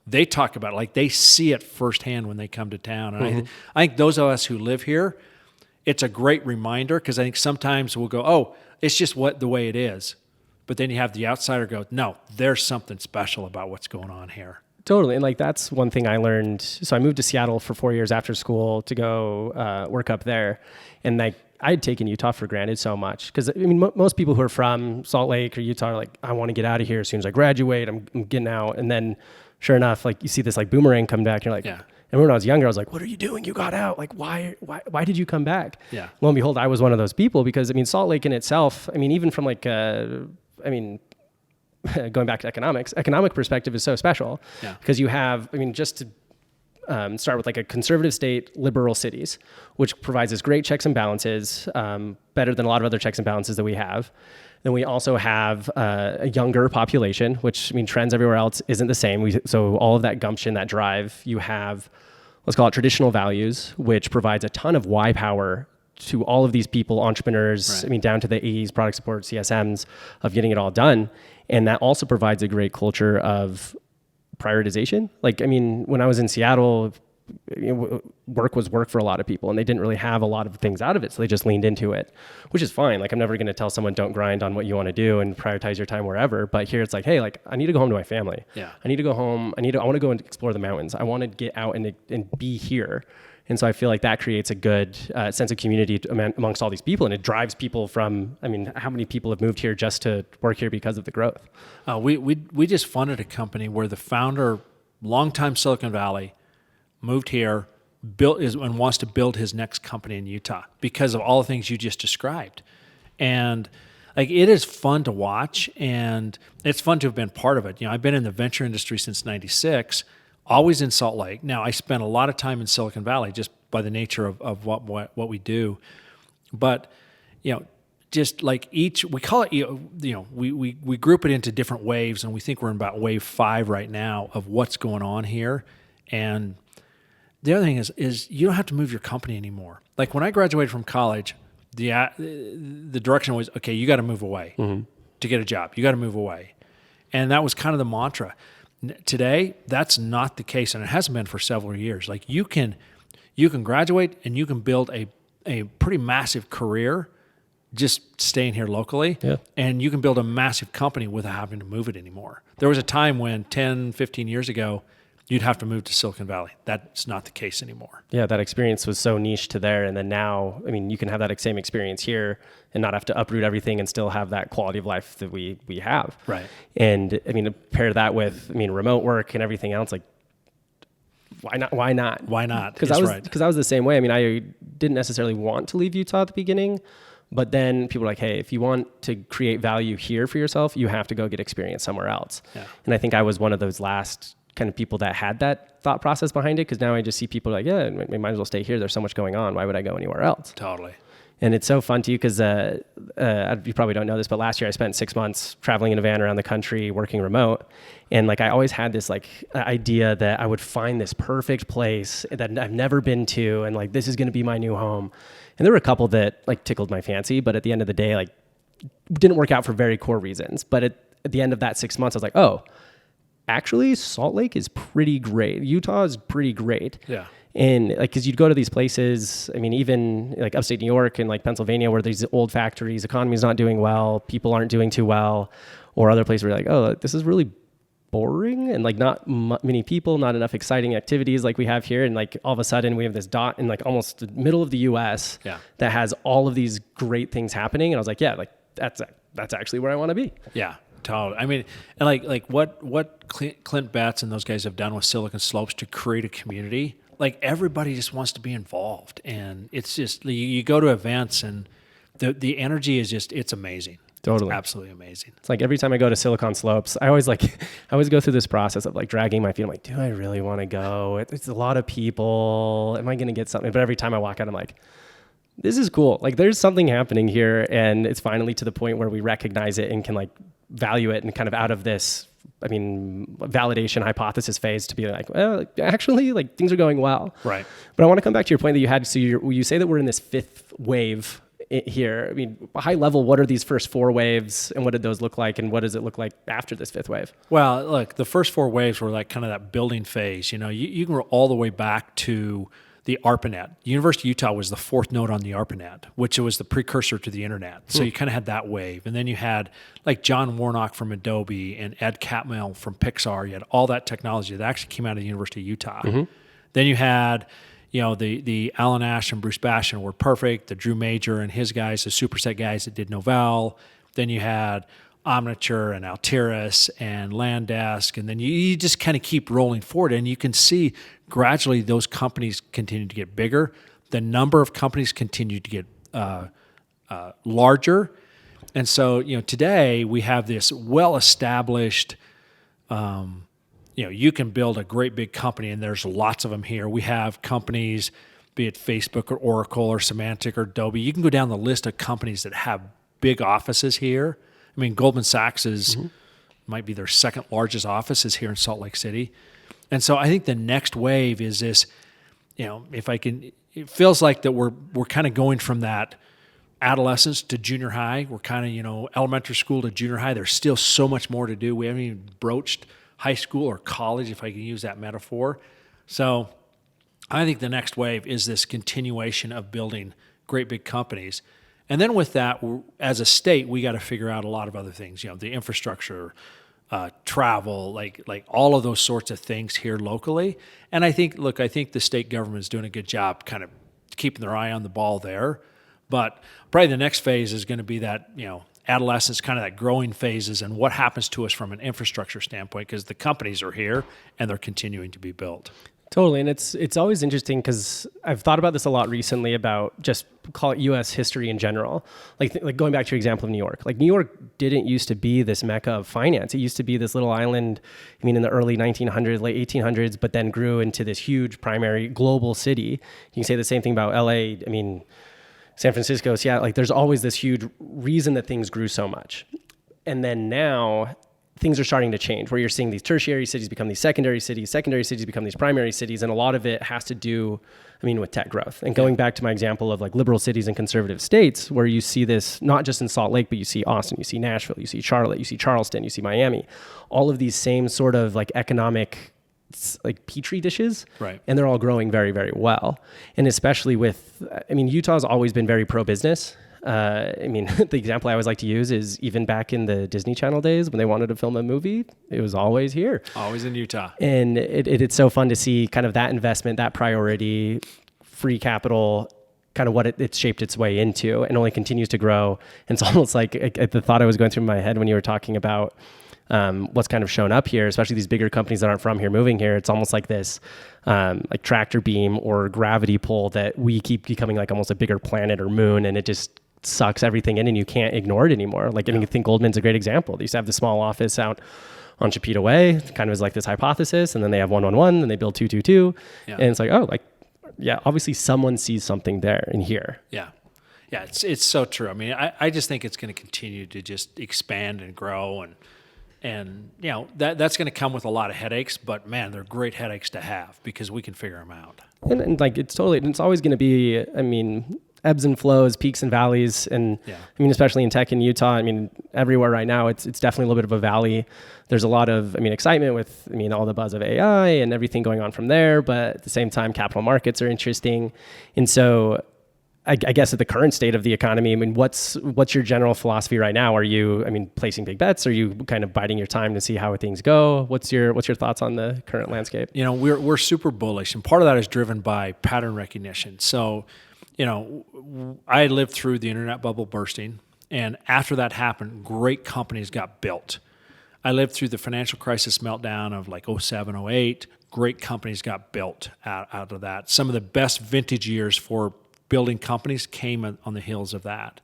they talk about it like they see it firsthand when they come to town. And mm-hmm. I think those of us who live here, it's a great reminder, because I think sometimes we'll go, oh, it's just the way it is. But then you have the outsider go, no, there's something special about what's going on here. Totally. And that's one thing I learned. So I moved to Seattle for 4 years after school to go work up there. And I'd taken Utah for granted so much because I mean, most people who are from Salt Lake or Utah are like, I want to get out of here as soon as I graduate. I'm getting out. And then sure enough, like you see this like boomerang come back and you're like, Yeah. And when I was younger, I was like, what are you doing? You got out. Like, why did you come back? Yeah. Lo and behold, I was one of those people because I mean, Salt Lake in itself, I mean, even from like, going back to economic perspective is so special because you have, I mean, just to start with like a conservative state, liberal cities, which provides us great checks and balances, better than a lot of other checks and balances that we have. Then we also have a younger population, which I mean, trends everywhere else isn't the same. So all of that gumption, that drive, you have, let's call it traditional values, which provides a ton of why power to all of these people, entrepreneurs, Right. I mean, down to the AEs, product support, CSMs, of getting it all done. And that also provides a great culture of prioritization. Like, I mean, when I was in Seattle, work was work for a lot of people and they didn't really have a lot of things out of it. So they just leaned into it, which is fine. Like, I'm never going to tell someone don't grind on what you want to do and prioritize your time wherever. But here it's like, hey, like I need to go home to my family. Yeah. I need to go home. I want to go and explore the mountains. I want to get out and be here. And so I feel like that creates a good sense of community amongst all these people. And it drives people from, I mean, how many people have moved here just to work here because of the growth? We just funded a company where the founder, longtime Silicon Valley, moved here, and wants to build his next company in Utah because of all the things you just described. And like, it is fun to watch and it's fun to have been part of it. You know, I've been in the venture industry since '96, always in Salt Lake. Now, I spent a lot of time in Silicon Valley just by the nature of what we do. But, you know, just like we call it, we group it into different waves, and we think we're in about wave 5 right now of what's going on here. And the other thing is you don't have to move your company anymore. Like when I graduated from college, the direction was, okay, you got to move away to get a job. You got to move away. And that was kind of the mantra. Today, that's not the case, and it hasn't been for several years. Like you can graduate and you can build a pretty massive career just staying here locally, and you can build a massive company without having to move it anymore. There was a time when 10, 15 years ago, you'd have to move to Silicon Valley. That's not the case anymore. Yeah, that experience was so niche to there. And then now, I mean, you can have that same experience here and not have to uproot everything and still have that quality of life that we have. Right. And I mean, to pair that with, I mean, remote work and everything else, like, why not? Why not? Why not? Because I was the same way. I mean, I didn't necessarily want to leave Utah at the beginning, but then people were like, hey, if you want to create value here for yourself, you have to go get experience somewhere else. Yeah. And I think I was one of those last kind of people that had that thought process behind it, because now I just see people like, yeah, we might as well stay here. There's so much going on. Why would I go anywhere else? Totally. And it's so fun too, because you probably don't know this, but last year I spent 6 months traveling in a van around the country working remote. And like I always had this like idea that I would find this perfect place that I've never been to, and like this is going to be my new home. And there were a couple that like tickled my fancy, but at the end of the day, like didn't work out for very core reasons. But at the end of that 6 months, I was like, oh, actually Salt Lake is pretty great. Utah is pretty great. Yeah. And like, cause you'd go to these places, I mean, even like upstate New York and like Pennsylvania, where these old factories, economy's not doing well, people aren't doing too well, or other places where you're like, oh, this is really boring and like not many people, not enough exciting activities like we have here. And like all of a sudden we have this dot in like almost the middle of the US that has all of these great things happening. And I was like, yeah, like that's actually where I want to be. Yeah. Totally. I mean, and like what Clint Betts and those guys have done with Silicon Slopes to create a community, like everybody just wants to be involved. And it's just, you go to events and the energy is just, it's amazing. Totally. It's absolutely amazing. It's like every time I go to Silicon Slopes, I always go through this process of like dragging my feet. I'm like, do I really want to go? It's a lot of people. Am I going to get something? But every time I walk out, I'm like, this is cool. Like there's something happening here. And it's finally to the point where we recognize it and can like value it, and kind of out of this, I mean, validation hypothesis phase to be like, well, actually like things are going well. Right. But I want to come back to your point that you had. So you say that we're in this fifth wave here. I mean, high level, what are these first 4 waves and what did those look like? And what does it look like after this 5th wave? Well, look, the first 4 waves were like kind of that building phase. You know, you can go all the way back to the ARPANET. University of Utah was the 4th node on the ARPANET, which was the precursor to the internet. So you kind of had that wave. And then you had like John Warnock from Adobe and Ed Catmull from Pixar. You had all that technology that actually came out of the University of Utah. Then you had, the Alan Ash and Bruce Bastion were perfect. The Drew Major and his guys, the Superset guys that did Novell. Then you had Omniture and Altiris and Landesk, and then you just kind of keep rolling forward, and you can see gradually those companies continue to get bigger. The number of companies continue to get larger, and so today we have this well-established. You can build a great big company, and there's lots of them here. We have companies, be it Facebook or Oracle or Symantec or Adobe. You can go down the list of companies that have big offices here. I mean, Goldman Sachs might be their second largest office is here in Salt Lake City. And so I think the next wave is this, it feels like that we're kind of going from that adolescence to junior high. We're kind of, elementary school to junior high. There's still so much more to do. We haven't even broached high school or college, if I can use that metaphor. So I think the next wave is this continuation of building great big companies. And then with that, as a state, we got to figure out a lot of other things, the infrastructure, travel, like all of those sorts of things here locally. And I think the state government is doing a good job kind of keeping their eye on the ball there. But probably the next phase is going to be that, adolescence, kind of that growing phases, and what happens to us from an infrastructure standpoint, because the companies are here and they're continuing to be built. Totally. And it's always interesting because I've thought about this a lot recently about just call it U.S. history in general. Like going back to your example of New York. Like New York didn't used to be this mecca of finance. It used to be this little island, in the early 1900s, late 1800s, but then grew into this huge primary global city. You can say the same thing about L.A. San Francisco, Seattle. Like there's always this huge reason that things grew so much. And then now things are starting to change where you're seeing these tertiary cities become these secondary cities become these primary cities. And a lot of it has to do, with tech growth. And going back to my example of like liberal cities and conservative states, where you see this not just in Salt Lake, but you see Austin, you see Nashville, you see Charlotte, you see Charleston, you see Miami, all of these same sort of like economic like petri dishes, right? And they're all growing very, very well. And especially with, Utah's always been very pro-business. The example I always like to use is even back in the Disney Channel days when they wanted to film a movie, it was always here. Always in Utah. And it's so fun to see kind of that investment, that priority, free capital, kind of what it's shaped its way into and only continues to grow. And it's almost like the thought I was going through in my head when you were talking about what's kind of shown up here, especially these bigger companies that aren't from here moving here. It's almost like this like tractor beam or gravity pull that we keep becoming like almost a bigger planet or moon, and it just sucks everything in and you can't ignore it anymore. Like, I think Goldman's a great example. They used to have the small office out on Chapita Way, kind of as like this hypothesis, and then they have 111 and they build 222. And it's like, obviously someone sees something there and here. Yeah. It's so true. I just think it's going to continue to just expand and grow, and that's going to come with a lot of headaches, but man, they're great headaches to have because we can figure them out. And like, it's always going to be, ebbs and flows, peaks and valleys. And especially in tech in Utah, everywhere right now, it's definitely a little bit of a valley. There's a lot of, excitement with, all the buzz of AI and everything going on from there. But at the same time, capital markets are interesting. And so I guess at the current state of the economy, what's your general philosophy right now? Are you, placing big bets? Are you kind of biding your time to see how things go? What's your thoughts on the current landscape? We're super bullish, and part of that is driven by pattern recognition. So, I lived through the internet bubble bursting, and after that happened, great companies got built. I lived through the financial crisis meltdown of like 07, 08. Great companies got built out of that. Some of the best vintage years for building companies came on the heels of that.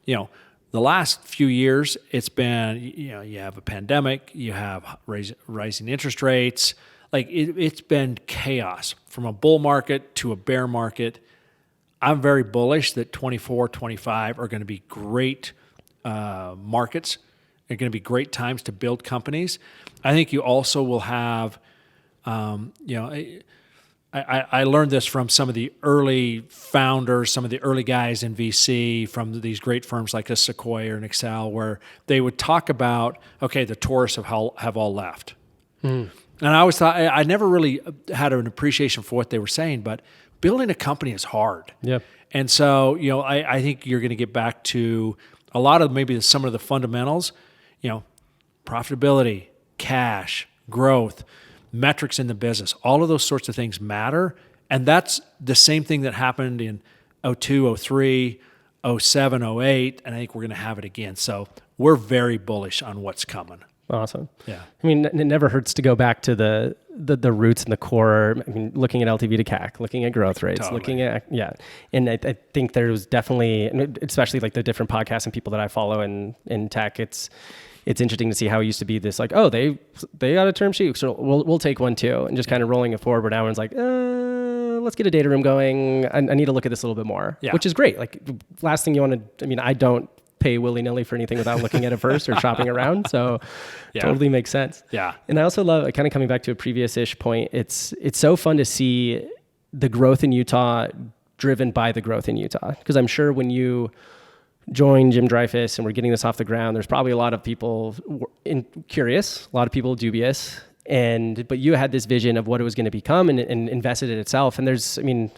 The last few years, it's been, you have a pandemic, you have rising interest rates. Like it's been chaos from a bull market to a bear market. I'm very bullish that 24, 25 are going to be great markets. They're going to be great times to build companies. I think you also will have, I learned this from some of the early founders, some of the early guys in VC from these great firms like a Sequoia or an Excel, where they would talk about, okay, the tourists have all left. And I always thought, I never really had an appreciation for what they were saying, but building a company is hard. Yep. And so, I think you're going to get back to a lot of maybe some of the fundamentals, profitability, cash, growth, metrics in the business. All of those sorts of things matter. And that's the same thing that happened in 02, 03, 07, 08, and I think we're going to have it again. So we're very bullish on what's coming. Awesome. Yeah. I mean, it never hurts to go back to the roots and the core. I mean, looking at LTV to CAC, looking at growth rates, Totally. looking at, And I think there was definitely, especially like the different podcasts and people that I follow in tech, it's interesting to see how it used to be this like, oh, they got a term sheet, so we'll take one too, and just kind of rolling it forward. But now it's like, let's get a data room going. I need to look at this a little bit more, which is great. Like last thing you want to, I mean, I don't pay willy-nilly for anything without looking at it first or shopping around. So totally makes sense. Yeah. And I also love, kind of coming back to a previous-ish point, it's so fun to see the growth in Utah driven by the growth in Utah. Because I'm sure when you join Jim Dreyfus and we're getting this off the ground, there's probably a lot of people curious, a lot of people dubious, but you had this vision of what it was going to become and invested in itself. And there's, I mean,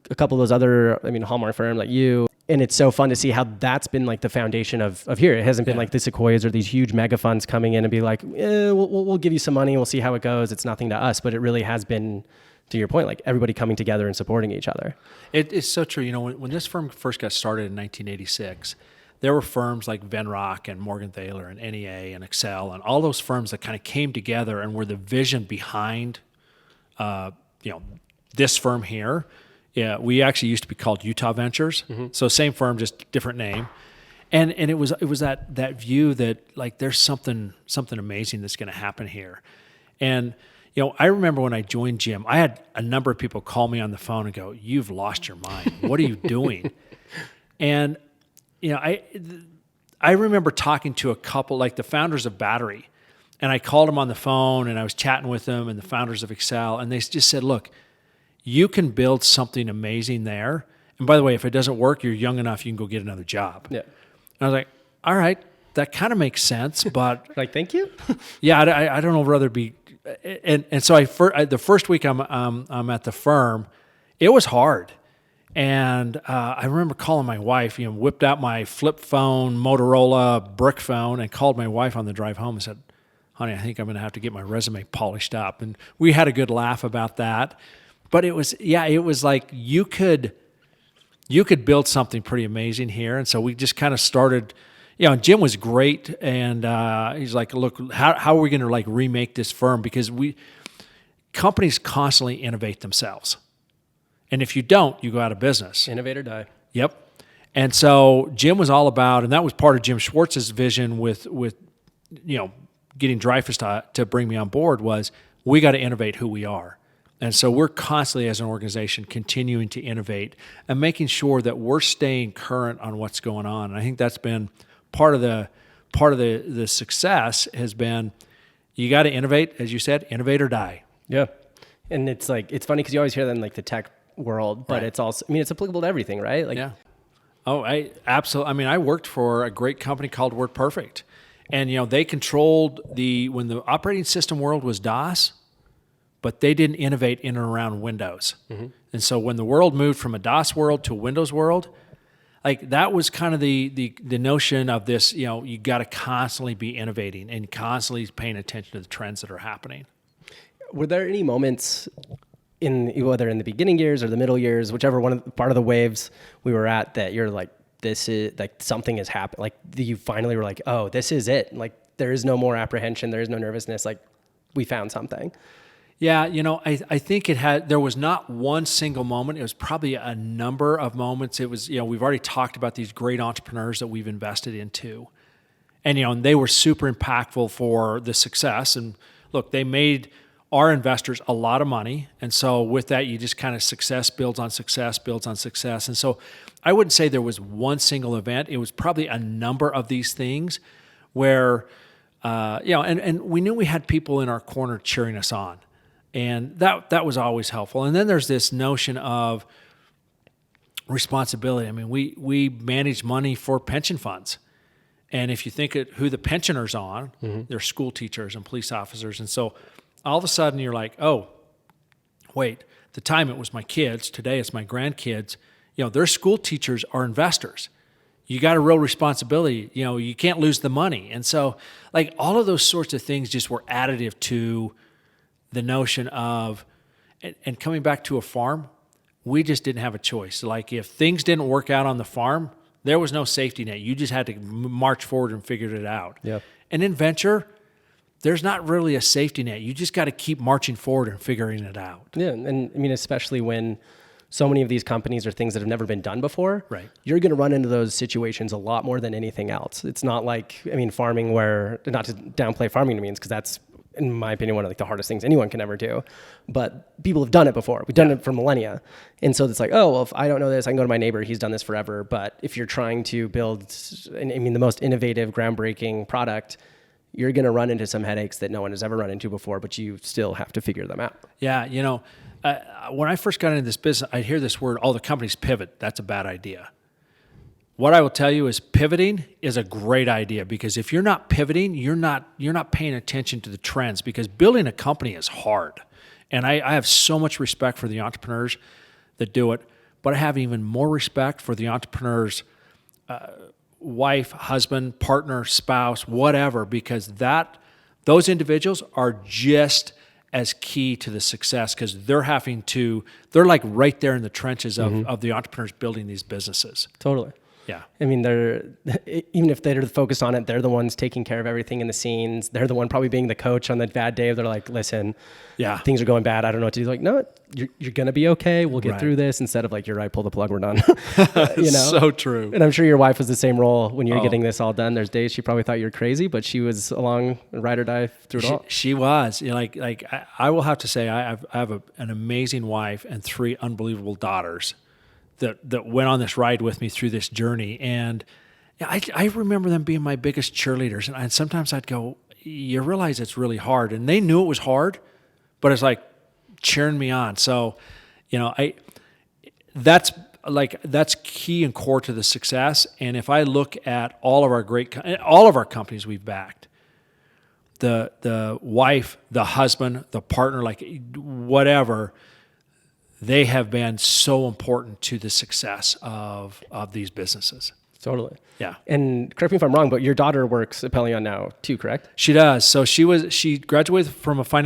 a couple of those other, Hallmark firms like you, and it's so fun to see how that's been like the foundation of here. It hasn't been like the Sequoias or these huge mega funds coming in and be like, we'll give you some money and we'll see how it goes. It's nothing to us, but it really has been, to your point, like everybody coming together and supporting each other. It is so true. When this firm first got started in 1986, there were firms like Venrock and Morgan Thaler and NEA and Excel and all those firms that kind of came together and were the vision behind, this firm here. Yeah, we actually used to be called Utah Ventures. Mm-hmm. So same firm, just different name. And it was that view that like there's something amazing that's going to happen here. And I remember when I joined Jim, I had a number of people call me on the phone and go, "You've lost your mind. What are you doing?" And I remember talking to a couple, like the founders of Battery, and I called them on the phone and I was chatting with them and the founders of Excel, and they just said, "Look, you can build something amazing there. And by the way, if it doesn't work, you're young enough, you can go get another job." Yeah. And I was like, all right, that kind of makes sense, but like, thank you. Yeah, I don't know whether be, and so the first week I'm at the firm, it was hard. And I remember calling my wife, whipped out my flip phone, Motorola brick phone, and called my wife on the drive home and said, "Honey, I think I'm going to have to get my resume polished up." And we had a good laugh about that. But it was like you could build something pretty amazing here. And so we just kind of started, and Jim was great. And he's like, "Look, how are we going to like remake this firm?" Because companies constantly innovate themselves. And if you don't, you go out of business. Innovate or die. Yep. And so Jim was all about, and that was part of Jim Schwartz's vision with getting Dreyfus to bring me on board, was we got to innovate who we are. And so we're constantly, as an organization, continuing to innovate and making sure that we're staying current on what's going on. And I think that's been part of the success has been, you got to innovate, as you said, innovate or die. Yeah, and it's like it's funny because you always hear that in like the tech world, but it's also, it's applicable to everything, right? Like, yeah. Oh, I absolutely. I worked for a great company called WordPerfect, and they controlled when the operating system world was DOS. But they didn't innovate in and around Windows. Mm-hmm. And so when the world moved from a DOS world to a Windows world, like that was kind of the notion of this, you got to constantly be innovating and constantly paying attention to the trends that are happening. Were there any moments whether in the beginning years or the middle years, whichever part of the waves we were at, that you're like, this is like something has happened. Like you finally were like, oh, this is it. Like there is no more apprehension. There is no nervousness. Like we found something. Yeah, I think there was not one single moment. It was probably a number of moments. It was, we've already talked about these great entrepreneurs that we've invested into. And, and they were super impactful for the success. And look, they made our investors a lot of money. And so with that, you just kind of success builds on success, builds on success. And so I wouldn't say there was one single event. It was probably a number of these things where, and we knew we had people in our corner cheering us on. And that was always helpful. And then there's this notion of responsibility. We manage money for pension funds. And if you think of who the pensioners on, mm-hmm. they're school teachers and police officers. And so all of a sudden you're like, oh, wait, at the time it was my kids, today it's my grandkids. Their school teachers are investors. You got a real responsibility. You can't lose the money. And so like all of those sorts of things just were additive to the notion of, and coming back to a farm, we just didn't have a choice. Like if things didn't work out on the farm, there was no safety net. You just had to march forward and figure it out. Yeah. And in venture, there's not really a safety net. You just got to keep marching forward and figuring it out. Yeah, and I mean, especially when so many of these companies are things that have never been done before. Right. You're going to run into those situations a lot more than anything else. It's not like, I mean, farming where, not to downplay farming means, because that's, in my opinion, one of like the hardest things anyone can ever do. But people have done it before. We've done it for millennia. And so it's like, oh, well, if I don't know this, I can go to my neighbor. He's done this forever. But if you're trying to build, I mean, the most innovative, groundbreaking product, you're going to run into some headaches that no one has ever run into before, but you still have to figure them out. Yeah, you know, when I first got into this business, I'd hear this word, all the companies pivot. That's a bad idea. What I will tell you is pivoting is a great idea, because if you're not pivoting, you're not paying attention to the trends, because building a company is hard. And I have so much respect for the entrepreneurs that do it, but I have even more respect for the entrepreneurs' wife, husband, partner, spouse, whatever, because those individuals are just as key to the success, because they're like right there in the trenches of the entrepreneurs building these businesses. Totally. Yeah. I mean, even if they're focused on it, they're the ones taking care of everything in the scenes. They're the one probably being the coach on the bad day. They're like, listen, things are going bad. I don't know what to do. Like, no, you're going to be okay. We'll get through this, instead of like, you're right, pull the plug, we're done. You know? So true. And I'm sure your wife was the same role when you're getting this all done. There's days she probably thought you were crazy, but she was along, ride or die through it all. She was. You know, like I will have to say, I have an amazing wife and 3 unbelievable daughters that went on this ride with me through this journey. And I remember them being my biggest cheerleaders. And sometimes I'd go, you realize it's really hard. And they knew it was hard, but it's like cheering me on. So, you know, that's key and core to the success. And if I look at all of our companies we've backed, the wife, the husband, the partner, like whatever, they have been so important to the success of these businesses. Totally. Yeah. And correct me if I'm wrong, but your daughter works at Pellion now too, correct? She does. So she graduated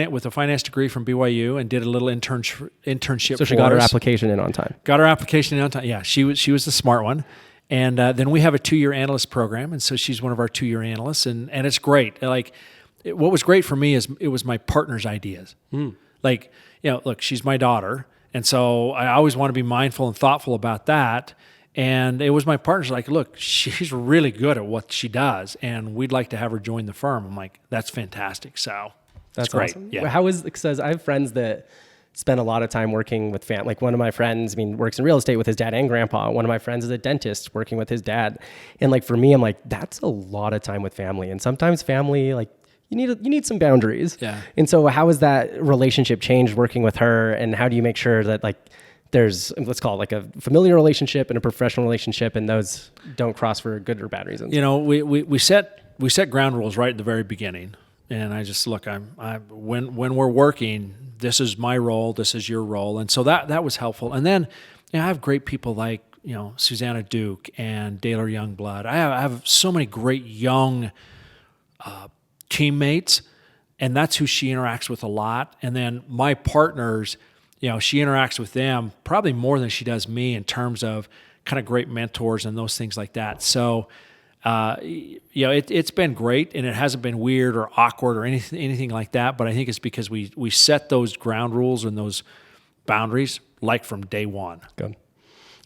with a finance degree from BYU and did a little internship. So she got her application in on time. Got her application in on time. Yeah. She was the smart one. And then we have a 2-year analyst program, and so she's one of our 2-year analysts, and it's great. Like, what was great for me is it was my partner's ideas. Like, you know, look, she's my daughter. And so I always want to be mindful and thoughtful about that. And it was my partner's like, look, she's really good at what she does, and we'd like to have her join the firm. I'm like, that's fantastic. So that's great. Awesome. Yeah. Because I have friends that spend a lot of time working with family. Like one of my friends, I mean, works in real estate with his dad and grandpa. One of my friends is a dentist working with his dad. And like for me, I'm like, that's a lot of time with family. And sometimes family, like, you need some boundaries. Yeah. And so how has that relationship changed working with her, and how do you make sure that like there's, let's call it like a familiar relationship and a professional relationship, and those don't cross for good or bad reasons? You know, we set ground rules right at the very beginning. And I just look, when we're working, this is my role, this is your role. And so that was helpful. And then, you know, I have great people like, you know, Susanna Duke and Daler Youngblood. I have so many great young teammates, and that's who she interacts with a lot. And then my partners, you know, she interacts with them probably more than she does me in terms of kind of great mentors and those things like that. So, you know, it's been great, and it hasn't been weird or awkward or anything like that. But I think it's because we set those ground rules and those boundaries like from day one. Good.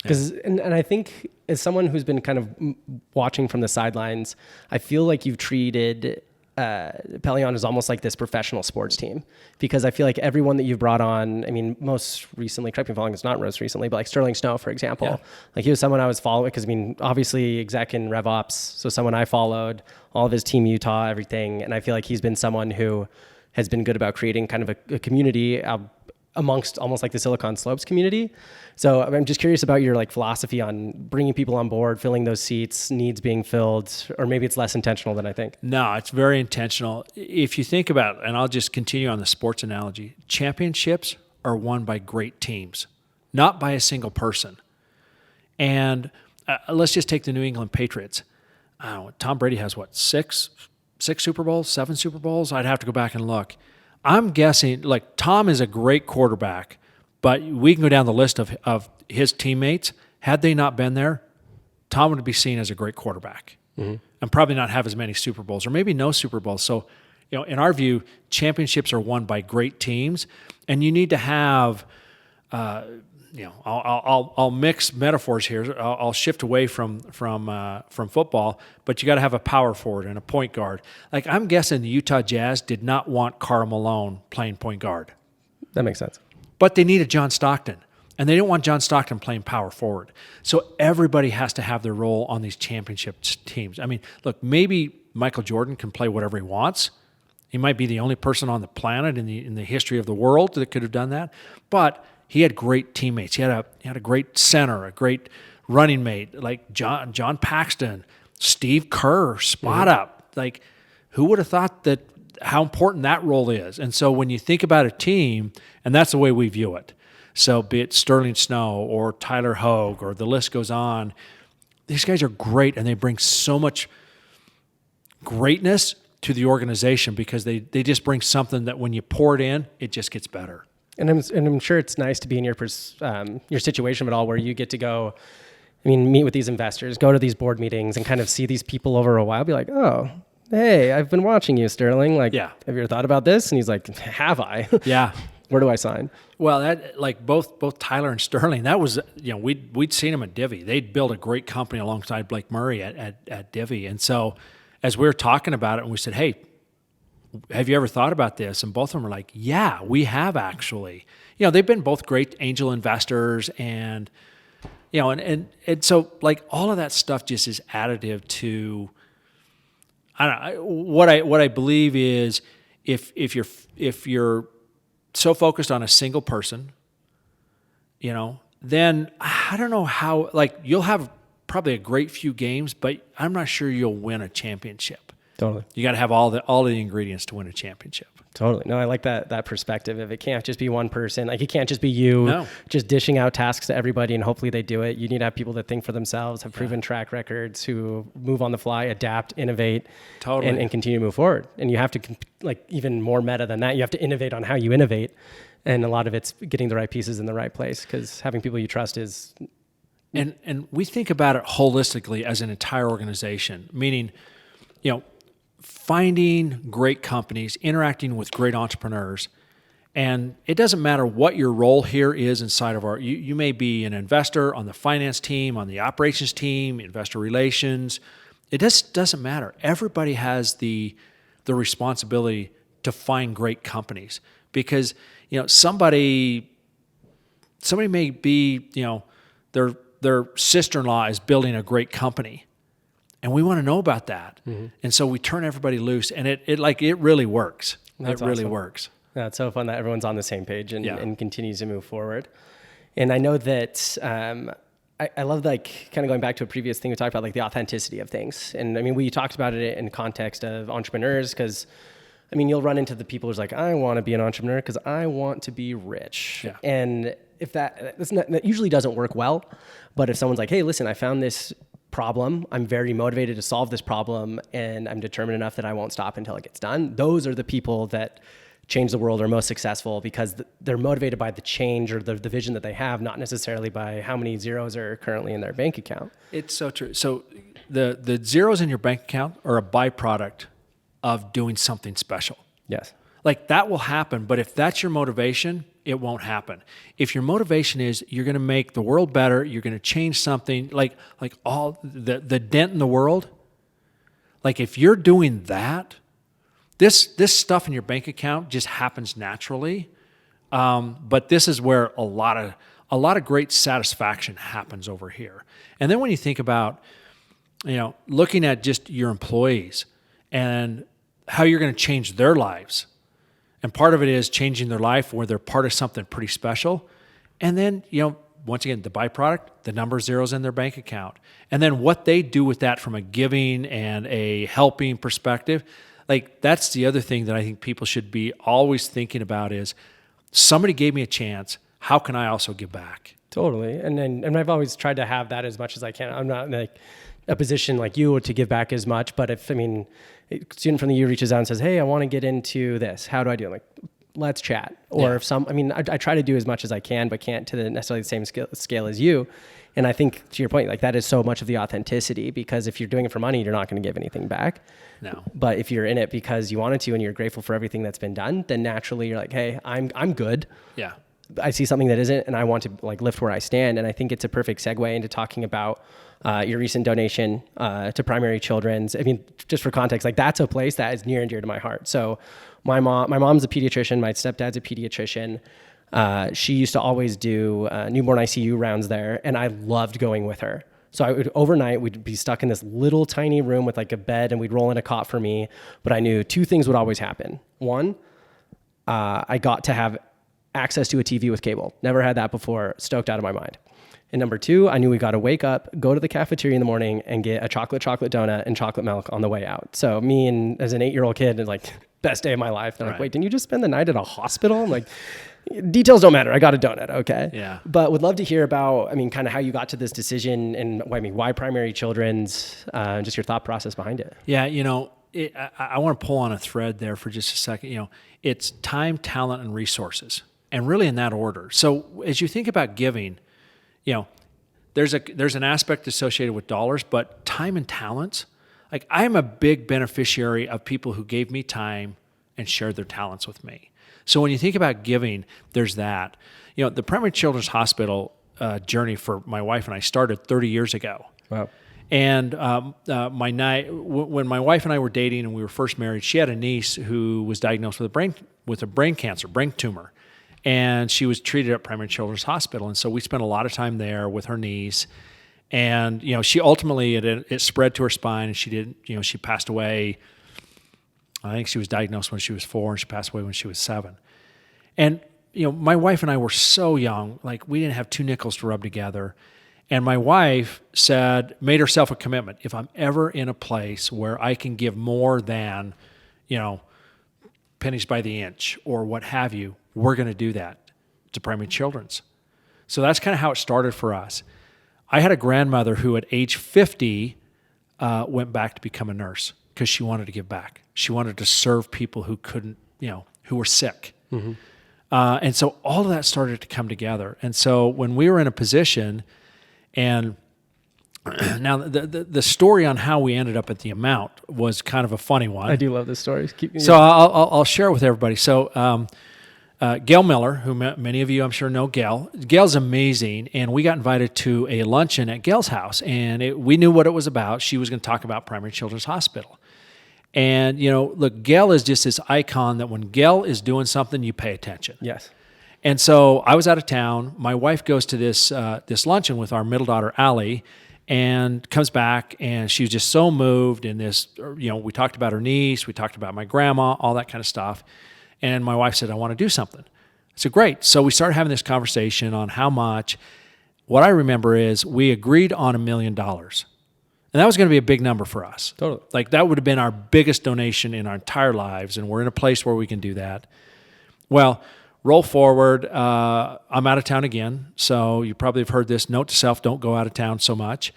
Because, and I think as someone who's been kind of watching from the sidelines, I feel like you've treated Pellion is almost like this professional sports team, because I feel like everyone that you've brought on, I mean, most recently, correct me if I'm wrong, it's not most recently, but like Sterling Snow, for example, like he was someone I was following, because I mean, obviously exec in RevOps, so someone I followed, all of his team Utah, everything. And I feel like he's been someone who has been good about creating kind of a community amongst almost like the Silicon Slopes community. So I'm just curious about your like philosophy on bringing people on board, filling those seats, needs being filled, or maybe it's less intentional than I think. No, it's very intentional. If you think about, and I'll just continue on the sports analogy, championships are won by great teams, not by a single person. And let's just take the New England Patriots. I don't know, Tom Brady has what, six Super Bowls, 7 Super Bowls? I'd have to go back and look. I'm guessing, like, Tom is a great quarterback, but we can go down the list of his teammates. Had they not been there, Tom would be seen as a great quarterback and probably not have as many Super Bowls or maybe no Super Bowls. So, in our view, championships are won by great teams, and you need to have, I'll mix metaphors here. I'll shift away from football, but you got to have a power forward and a point guard. Like, I'm guessing the Utah Jazz did not want Karl Malone playing point guard. That makes sense. But they needed John Stockton, and they didn't want John Stockton playing power forward. So everybody has to have their role on these championship teams. I mean, look, maybe Michael Jordan can play whatever he wants. He might be the only person on the planet in the history of the world that could have done that. But he had great teammates. He had a great center, a great running mate like John Paxton, Steve Kerr, spot up. Like, who would have thought that? How important that role is. And so when you think about a team, and that's the way we view it, so be it Sterling Snow or Tyler Hogue or the list goes on, these guys are great and they bring so much greatness to the organization because they just bring something that when you pour it in, it just gets better. And I'm sure it's nice to be in your situation at all where you get to go, meet with these investors, go to these board meetings and kind of see these people over a while, be like, oh, hey, I've been watching you, Sterling. Like, have you ever thought about this? And he's like, have I? Yeah. Where do I sign? Well, that, like, both Tyler and Sterling, that was, we'd seen them at Divi. They'd built a great company alongside Blake Murray at Divi. And so as we were talking about it, and we said, hey, have you ever thought about this? And both of them were like, yeah, we have actually. They've been both great angel investors and, and so, like, all of that stuff just is additive to, I don't know, what I believe is if you're so focused on a single person, then I don't know how, like, you'll have probably a great few games, but I'm not sure you'll win a championship. Totally. You got to have all the ingredients to win a championship. Totally. No, I like that perspective. If it can't just be one person, like, it can't just be you just dishing out tasks to everybody and hopefully they do it. You need to have people that think for themselves, have proven track records, who move on the fly, adapt, innovate, and continue to move forward. And you have to, like, even more meta than that, you have to innovate on how you innovate. And a lot of it's getting the right pieces in the right place because having people you trust is... And we think about it holistically as an entire organization, meaning, finding great companies, interacting with great entrepreneurs, and it doesn't matter what your role here is inside of you may be an investor on the finance team, on the operations team, investor relations. It just doesn't matter. Everybody has the responsibility to find great companies because, somebody may be, their sister-in-law is building a great company. And we want to know about that. Mm-hmm. And so we turn everybody loose and it really works. That's really awesome. Works. Yeah, it's so fun that everyone's on the same page and continues to move forward. And I know that I love, like, kind of going back to a previous thing we talked about, like the authenticity of things. And we talked about it in context of entrepreneurs because, you'll run into the people who's like, I want to be an entrepreneur because I want to be rich. Yeah. And if that usually doesn't work well, but if someone's like, hey, listen, I found this problem, I'm very motivated to solve this problem, and I'm determined enough that I won't stop until it gets done. Those are the people that change the world, are most successful because they're motivated by the change or the vision that they have, not necessarily by how many zeros are currently in their bank account. It's so true. So the zeros in your bank account are a byproduct of doing something special. Yes. Like, that will happen, but if that's your motivation, it won't happen. If your motivation is you're going to make the world better, you're going to change something, like all the dent in the world, like, if you're doing that, this stuff in your bank account just happens naturally. But this is where a lot of great satisfaction happens over here. And then when you think about, looking at just your employees and how you're going to change their lives. And part of it is changing their life where they're part of something pretty special. And then, once again, the byproduct, the number of zeros in their bank account. And then what they do with that from a giving and a helping perspective, like, that's the other thing that I think people should be always thinking about is, somebody gave me a chance, how can I also give back? Totally. And I've always tried to have that as much as I can. I'm not in like a position like you to give back as much, but if, a student from the U reaches out and says, hey, I want to get into this. How do I do it? Like, let's chat. Or if I try to do as much as I can, but can't to necessarily the same scale as you. And I think to your point, like that is so much of the authenticity, because if you're doing it for money, you're not going to give anything back. No. But if you're in it because you wanted to and you're grateful for everything that's been done, then naturally you're like, hey, I'm good. Yeah. I see something that isn't, and I want to like lift where I stand. And I think it's a perfect segue into talking about your recent donation to Primary Children's. Just for context, like that's a place that is near and dear to my heart. So my mom's a pediatrician. My stepdad's a pediatrician. She used to always do newborn ICU rounds there, and I loved going with her. So overnight, we'd be stuck in this little tiny room with like a bed, and we'd roll in a cot for me. But I knew two things would always happen. One, I got to have access to a TV with cable. Never had that before. Stoked out of my mind. And number two, I knew we got to wake up, go to the cafeteria in the morning, and get a chocolate donut and chocolate milk on the way out. So me, and as an 8-year-old kid, like best day of my life. They're like, wait, didn't you just spend the night at a hospital? I'm like, details don't matter. I got a donut. Okay. Yeah. But would love to hear about, kind of how you got to this decision and why Primary Children's, just your thought process behind it. Yeah. I want to pull on a thread there for just a second. It's time, talent, and resources, and really in that order. So as you think about giving, there's an aspect associated with dollars, but time and talents. Like I'm a big beneficiary of people who gave me time and shared their talents with me. So when you think about giving, there's that. The Primary Children's Hospital journey for my wife and I started 30 years ago. Wow. And when my wife and I were dating and we were first married, she had a niece who was diagnosed with a brain cancer, brain tumor. And she was treated at Primary Children's Hospital. And so we spent a lot of time there with her niece. And, she ultimately, it spread to her spine, and she passed away. I think she was diagnosed when she was 4, and she passed away when she was 7. And, my wife and I were so young, like we didn't have 2 nickels to rub together. And my wife made herself a commitment. If I'm ever in a place where I can give more than, pennies by the inch or what have you, we're going to do that to Primary Children's. So that's kind of how it started for us. I had a grandmother who at age 50 went back to become a nurse because she wanted to give back. She wanted to serve people who couldn't, who were sick. Mm-hmm. And so all of that started to come together. And so when we were in a position, and now the story on how we ended up at the amount was kind of a funny one. I do love this story. So I'll share it with everybody. So Gail Miller, who many of you I'm sure know Gail. Gail's amazing, and we got invited to a luncheon at Gail's house, and we knew what it was about. She was going to talk about Primary Children's Hospital. And, look, Gail is just this icon that when Gail is doing something, you pay attention. Yes. And so I was out of town. My wife goes to this luncheon with our middle daughter, Allie, and comes back, and she was just so moved. And we talked about her niece, we talked about my grandma, all that kind of stuff. And my wife said, I want to do something. I said, great. So we started having this conversation on how much. What I remember is we agreed on $1 million. And that was going to be a big number for us. Totally. Like that would have been our biggest donation in our entire lives. And we're in a place where we can do that. Well, roll forward. I'm out of town again. So you probably have heard this. Note to self, don't go out of town so much.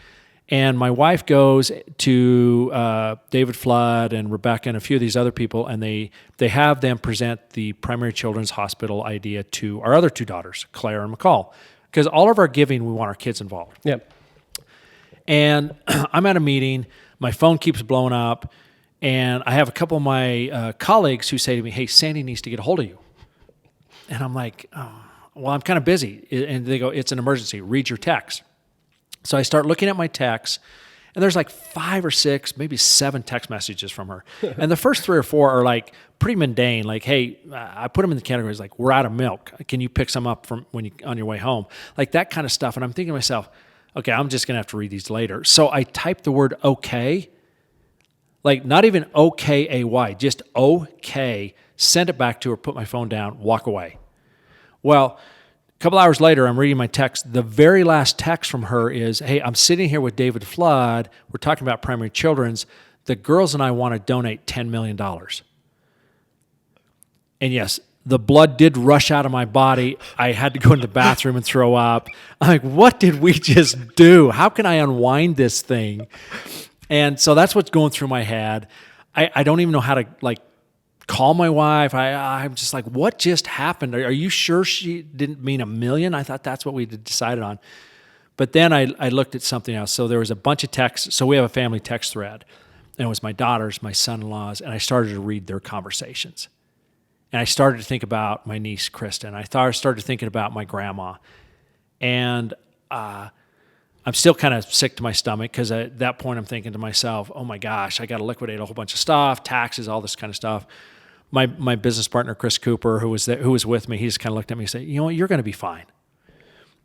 And my wife goes to David Flood and Rebecca and a few of these other people, and they have them present the Primary Children's Hospital idea to our other 2 daughters, Claire and McCall. Because all of our giving, we want our kids involved. Yep. And I'm at a meeting. My phone keeps blowing up. And I have a couple of my colleagues who say to me, hey, Sandy needs to get a hold of you. And I'm like, oh, well, I'm kind of busy. And they go, it's an emergency. Read your text. So I start looking at my texts, and there's like 5 or 6, maybe 7 text messages from her. And the first 3 or 4 are like pretty mundane. Like, hey, I put them in the categories like, we're out of milk. Can you pick some up from on your way home? Like that kind of stuff. And I'm thinking to myself, okay, I'm just going to have to read these later. So I type the word okay, like not even O-K-A-Y, just okay, send it back to her, put my phone down, walk away. Well, a couple hours later, I'm reading my text. The very last text from her is, hey, I'm sitting here with David Flood. We're talking about Primary Children's. The girls and I want to donate $10 million. And yes, the blood did rush out of my body. I had to go into the bathroom and throw up. I'm like, what did we just do? How can I unwind this thing? And so that's what's going through my head. I don't even know how to like call my wife. I'm just like, what just happened? Are you sure she didn't mean $1 million? I thought that's what we decided on. But then I looked at something else. So there was a bunch of texts. So we have a family text thread. And it was my daughters, my son-in-laws, and I started to read their conversations. And I started to think about my niece, Kristen. I started thinking about my grandma. And I'm still kind of sick to my stomach because at that point I'm thinking to myself, oh my gosh, I got to liquidate a whole bunch of stuff, taxes, all this kind of stuff. My business partner, Chris Cooper, who was with me, he just kind of looked at me and said, you know what, you're going to be fine.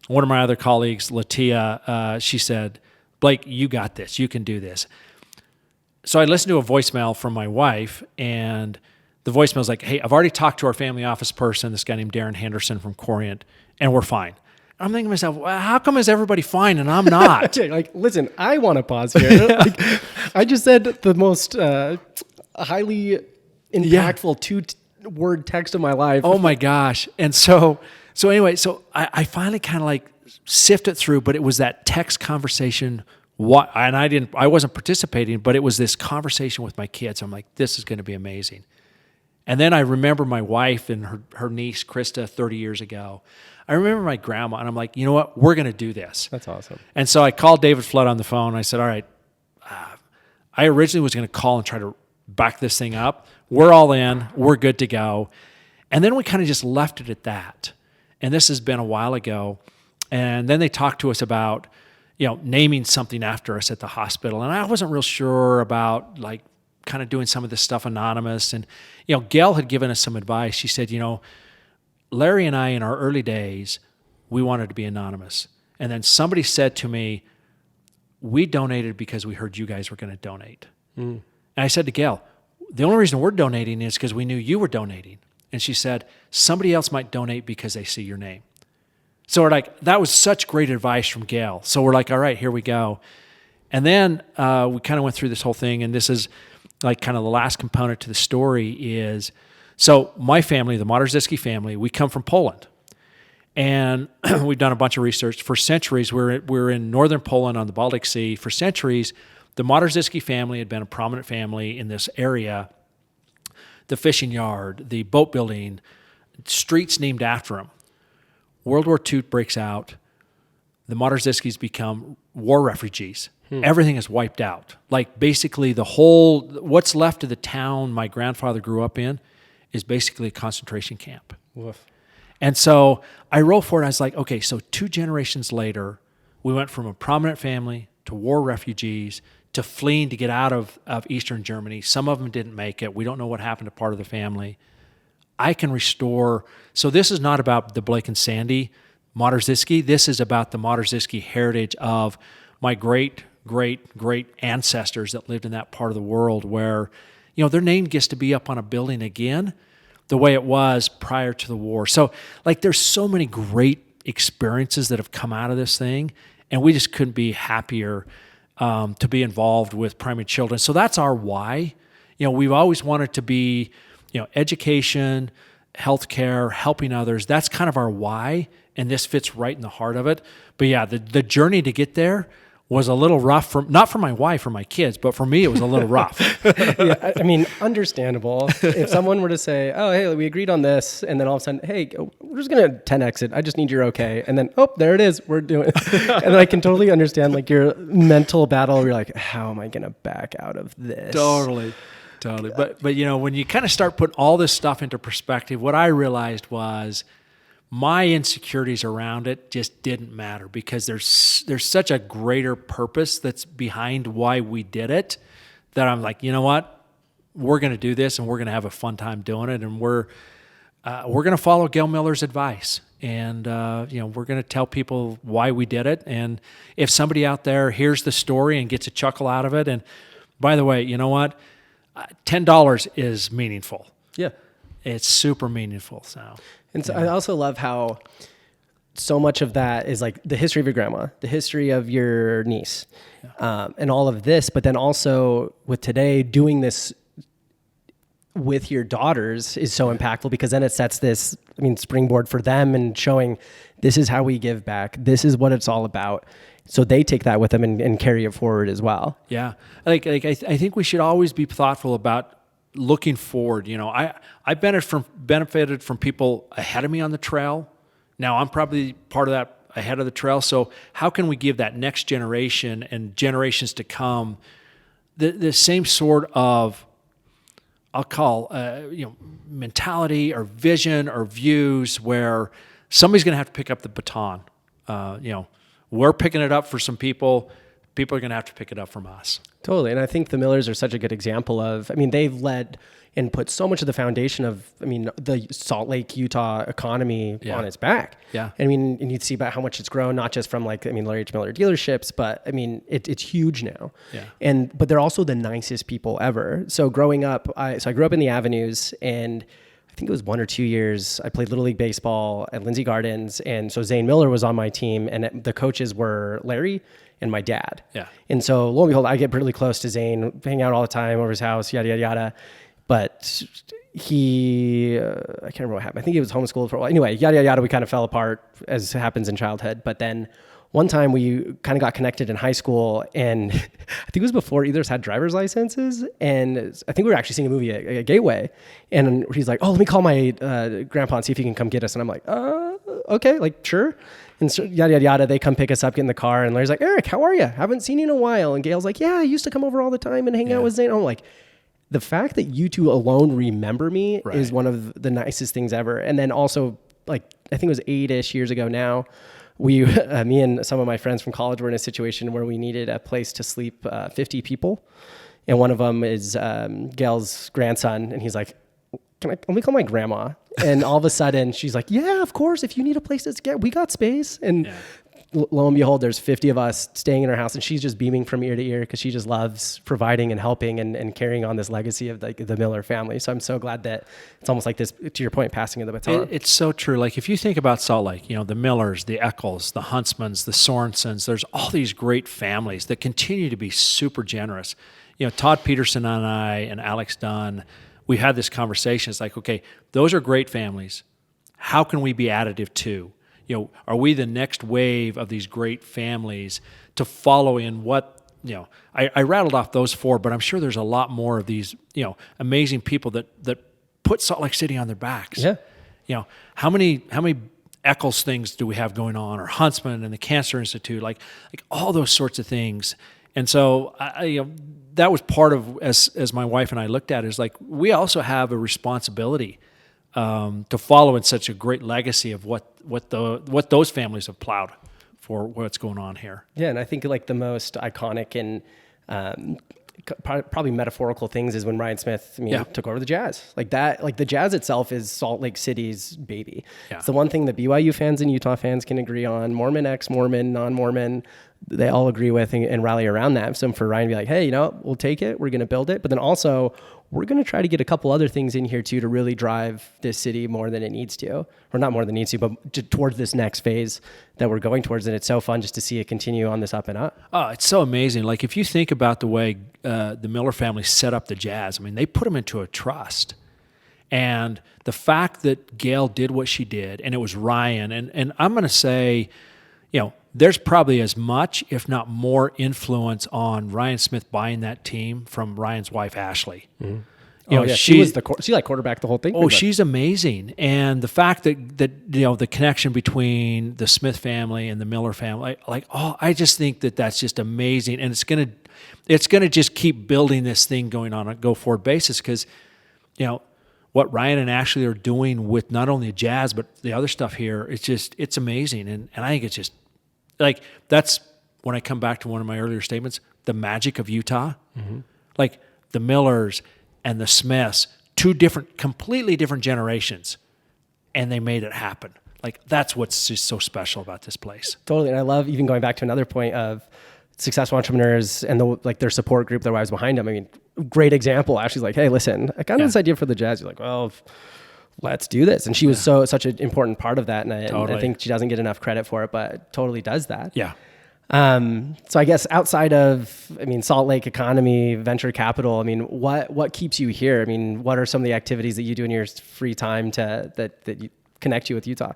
One of my other colleagues, Latia, she said, Blake, you got this. You can do this. So I listened to a voicemail from my wife, and the voicemail was like, hey, I've already talked to our family office person, this guy named Darren Henderson from Corient, and we're fine. I'm thinking to myself, well, how come is everybody fine and I'm not? Like, listen, I want to pause here. Like, I just said the most highly impactful two-word text of my life. Oh my gosh. And so anyway, so I finally kind of like sifted through, but it was that text conversation. And I wasn't participating, but it was this conversation with my kids. I'm like, this is going to be amazing. And then I remember my wife and her niece, Krista, 30 years ago. I remember my grandma, and I'm like, you know what? We're going to do this. That's awesome. And so I called David Flood on the phone. I said, all right, I originally was going to call and try to back this thing up. We're all in. We're good to go. And then we kind of just left it at that. And this has been a while ago. And then they talked to us about, naming something after us at the hospital. And I wasn't real sure about like kind of doing some of this stuff anonymous. And, Gail had given us some advice. She said, Larry and I in our early days, we wanted to be anonymous. And then somebody said to me, we donated because we heard you guys were going to donate. And I said to Gail, the only reason we're donating is because we knew you were donating. And she said, somebody else might donate because they see your name. So we're like, that was such great advice from Gail. So we're like, all right, here we go. And then we kind of went through this whole thing, and this is like kind of the last component to the story is, so my family, the Modersitzki family, we come from Poland. And we've done a bunch of research. For centuries, we're in northern Poland on the Baltic Sea. For centuries, the Modersitzki family had been a prominent family in this area. The fishing yard, the boat building, streets named after them. World War II breaks out. The Modersitzkis become war refugees. Everything is wiped out. Like basically what's left of the town my grandfather grew up in is basically a concentration camp. Woof. And so I roll forward, and I was like, okay, so 2 generations later, we went from a prominent family to war refugees to fleeing to get out of Eastern Germany. Some of them didn't make it. We don't know what happened to part of the family. I can restore. So this is not about the Blake and Sandy Modersitzki. This is about the Modersitzki heritage of my great ancestors that lived in that part of the world where, their name gets to be up on a building again the way it was prior to the war. So like there's so many great experiences that have come out of this thing, and we just couldn't be happier to be involved with primary children. So that's our why. We've always wanted to be, education, healthcare, helping others. That's kind of our why, and this fits right in the heart of it. But yeah, the journey to get there was a little rough, not for my wife or my kids, but for me, it was a little rough. Yeah, I mean, understandable. If someone were to say, oh, hey, we agreed on this, and then all of a sudden, hey, we're just going to 10X it. I just need your okay. And then, oh, there it is. We're doing it. And then I can totally understand like your mental battle where you're like, how am I going to back out of this? Totally. But when you kind of start putting all this stuff into perspective, what I realized was my insecurities around it just didn't matter because there's such a greater purpose that's behind why we did it that I'm like, you know what? We're going to do this, and we're going to have a fun time doing it, and we're going to follow Gail Miller's advice, and we're going to tell people why we did it, and if somebody out there hears the story and gets a chuckle out of it, and by the way, you know what? $10 is meaningful. Yeah. It's super meaningful. And so I also love how so much of that is like the history of your grandma, the history of your niece, and all of this, but then also with today doing this with your daughters is so impactful, because then it sets this, springboard for them and showing this is how we give back. This is what it's all about. So they take that with them and carry it forward as well. Yeah. I think we should always be thoughtful about looking forward. I benefited from people ahead of me on the trail. Now I'm probably part of that ahead of the trail. So how can we give that next generation and generations to come the same sort of, I'll call, mentality or vision or views, where somebody's going to have to pick up the baton. We're picking it up for some people. People are going to have to pick it up from us. Totally. And I think the Millers are such a good example of, they've led and put so much of the foundation of, the Salt Lake, Utah economy on its back. Yeah. And you see about how much it's grown, not just from Larry H. Miller dealerships, but it's huge now. Yeah. But they're also the nicest people ever. So growing up, I grew up in the Avenues, and I think it was 1 or 2 years, I played Little League Baseball at Lindsay Gardens. And so Zane Miller was on my team, and the coaches were Larry and my dad. Yeah. And so lo and behold, I get pretty close to Zane, hang out all the time over his house, yada, yada, yada. But he, I can't remember what happened. I think he was homeschooled for a while. Anyway, yada, yada, yada, we kind of fell apart, as happens in childhood. But then one time we kind of got connected in high school, and I think it was before either of us had driver's licenses. And I think we were actually seeing a movie at Gateway. And he's like, oh, let me call my grandpa and see if he can come get us. And I'm like, okay, sure. And so yada, yada, yada, they come pick us up, get in the car. And Larry's like, Eric, how are you? Haven't seen you in a while. And Gail's like, yeah, I used to come over all the time and hang out with Zane. I'm like, the fact that you two alone remember me is one of the nicest things ever. And then also, I think it was 8-ish years ago now, me and some of my friends from college were in a situation where we needed a place to sleep 50 people. And one of them is Gail's grandson. And he's like, let me call my grandma. And all of a sudden she's like, yeah, of course. If you need a place to get, we got space. And lo and behold, there's 50 of us staying in her house, and she's just beaming from ear to ear, because she just loves providing and helping and carrying on this legacy of the Miller family. So I'm so glad that it's almost like this, to your point, passing of the baton. It's so true. If you think about Salt Lake, the Millers, the Eccles, the Huntsmans, the Sorensens, there's all these great families that continue to be super generous. Todd Peterson and I and Alex Dunn, we had this conversation. It's like, okay, those are great families. How can we be additive too? Are we the next wave of these great families to follow in what, I rattled off those 4, but I'm sure there's a lot more of these, amazing people that put Salt Lake City on their backs. Yeah. How many Eccles things do we have going on, or Huntsman and the Cancer Institute, like all those sorts of things. And so that was part of, as my wife and I looked at it, is we also have a responsibility to follow in such a great legacy of what those families have plowed for what's going on here. Yeah, and I think the most iconic and probably metaphorical things is when Ryan Smith took over the Jazz. The Jazz itself is Salt Lake City's baby. Yeah. It's the one thing that BYU fans and Utah fans can agree on. Mormon, ex-Mormon, non-Mormon, they all agree with and rally around that. So for Ryan to be like, hey, we'll take it. We're going to build it. But then also, we're going to try to get a couple other things in here too to really drive this city more than it needs to, or not more than it needs to, but towards this next phase that we're going towards. And it's so fun just to see it continue on this up and up. Oh, it's so amazing. If you think about the way the Miller family set up the Jazz, they put them into a trust. And the fact that Gail did what she did, and it was Ryan, and I'm going to say, there's probably as much, if not more, influence on Ryan Smith buying that team from Ryan's wife, Ashley. Mm-hmm. She quarterbacked the whole thing. Oh, she's amazing. And the fact that the connection between the Smith family and the Miller family, I just think that's just amazing. And it's gonna just keep building this thing going on a go forward basis, because what Ryan and Ashley are doing with not only the Jazz but the other stuff here, it's amazing. And I think it's just that's when I come back to one of my earlier statements, the magic of Utah. Mm-hmm. The Millers and the Smiths, 2 completely different generations, and they made it happen. That's what's just so special about this place. Totally. And I love even going back to another point of successful entrepreneurs and their support group, their wives behind them. Great example. Ashley's like, hey, listen, I got this idea for the Jazz. You're like, well, let's do this. And she was such an important part of that. And I think she doesn't get enough credit for it, but totally does that. Yeah. So I guess outside of, Salt Lake economy, venture capital, what keeps you here? What are some of the activities that you do in your free time that you connect you with Utah?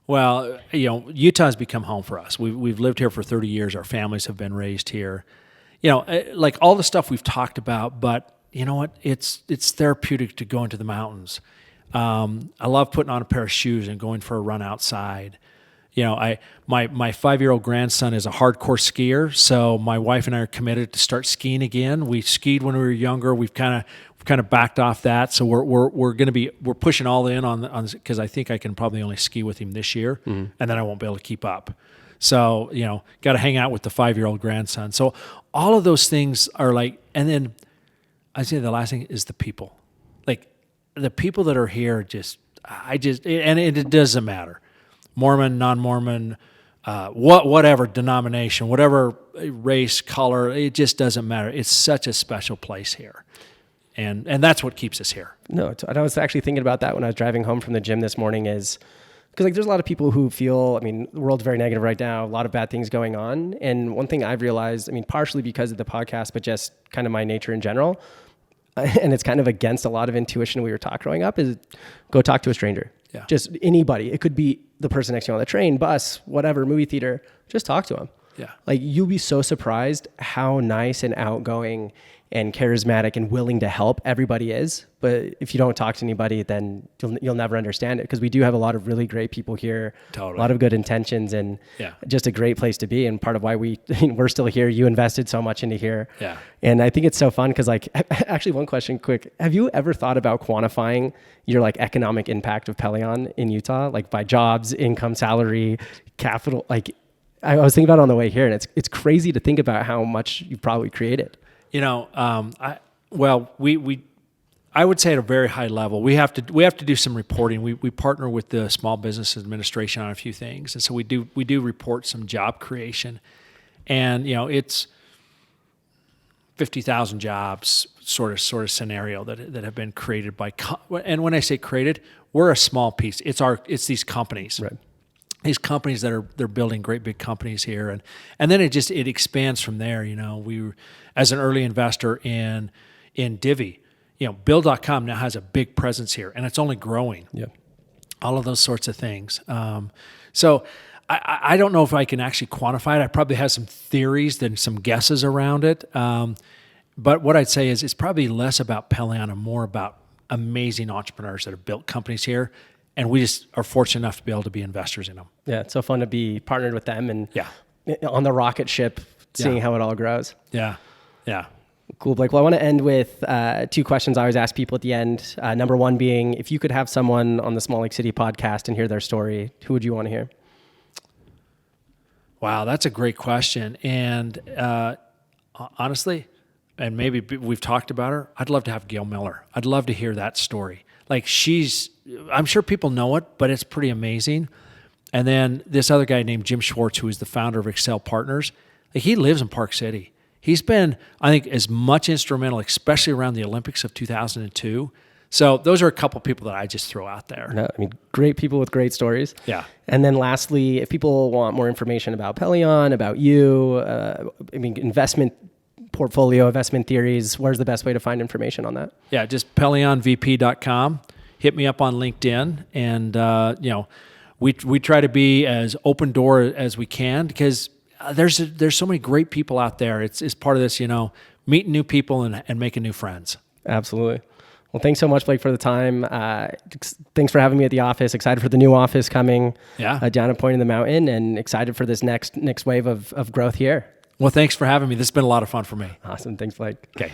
Well, Utah's become home for us. We've lived here for 30 years. Our families have been raised here. Like all the stuff we've talked about, but you know what? It's therapeutic to go into the mountains. I love putting on a pair of shoes and going for a run outside. My 5-year-old grandson is a hardcore skier, so my wife and I are committed to start skiing again. We skied when we were younger. We've kind of backed off that, so we're pushing all in on because I think I can probably only ski with him this year, and then I won't be able to keep up. So got to hang out with the 5-year-old grandson. So all of those things are like, and then I'd say the last thing is the people, like the people that are here. And it doesn't matter. Mormon, non-Mormon, whatever denomination, whatever race, color, it just doesn't matter. It's such a special place here. And that's what keeps us here. No, I was actually thinking about that when I was driving home from the gym this morning is because there's a lot of people who feel, the world's very negative right now, a lot of bad things going on. And one thing I've realized, partially because of the podcast, but just kind of my nature in general, and it's kind of against a lot of intuition we were taught growing up, is go talk to a stranger. Yeah. Just anybody. It could be the person next to you on the train, bus, whatever, movie theater. Just talk to them. Yeah. Like you'll be so surprised how nice and outgoing and charismatic and willing to help everybody is. But if you don't talk to anybody, then you'll never understand it. Because we do have a lot of really great people here, Totally. A lot of good intentions, and just a great place to be. And part of why we're still here. You invested so much into here. Yeah. And I think it's so fun because actually one question quick. Have you ever thought about quantifying your economic impact of Pellion in Utah? Like by jobs, income, salary, capital? I was thinking about it on the way here, and it's crazy to think about how much you've probably created. I would say at a very high level, we have to do some reporting. We partner with the Small Business Administration on a few things, and so we do report some job creation, and it's 50,000 jobs sort of scenario that have been created by. And when I say created, we're a small piece. It's these companies. Right. These companies they're building great big companies here, and then it expands from there. We were, as an early investor in Divi, Bill.com now has a big presence here, and it's only growing. Yeah, all of those sorts of things. So I don't know if I can actually quantify it. I probably have some theories and some guesses around it. But what I'd say is it's probably less about Pellion and more about amazing entrepreneurs that have built companies here. And we just are fortunate enough to be able to be investors in them. Yeah, it's so fun to be partnered with them and on the rocket ship, seeing how it all grows. Yeah. Cool, Blake. Well, I want to end with 2 questions I always ask people at the end. Number 1 being, if you could have someone on the Small Lake City podcast and hear their story, who would you want to hear? Wow, that's a great question. And honestly, and maybe we've talked about her, I'd love to have Gail Miller. I'd love to hear that story. I'm sure people know it, but it's pretty amazing. And then this other guy named Jim Schwartz, who is the founder of Excel Partners, he lives in Park City. He's been, I think, as much instrumental, especially around the Olympics of 2002. So those are a couple people that I just throw out there. No, great people with great stories. Yeah. And then lastly, if people want more information about Pellion, about you, investment portfolio, investment theories, where's the best way to find information on that? Yeah, just PellionVP.com. Hit me up on LinkedIn, and we try to be as open door as we can because there's so many great people out there. It's part of this, meeting new people and making new friends. Absolutely. Well, thanks so much, Blake, for the time. Thanks for having me at the office. Excited for the new office coming down at Point in the Mountain, and excited for this next wave of growth here. Well, thanks for having me. This has been a lot of fun for me. Awesome. Thanks, Blake. Okay.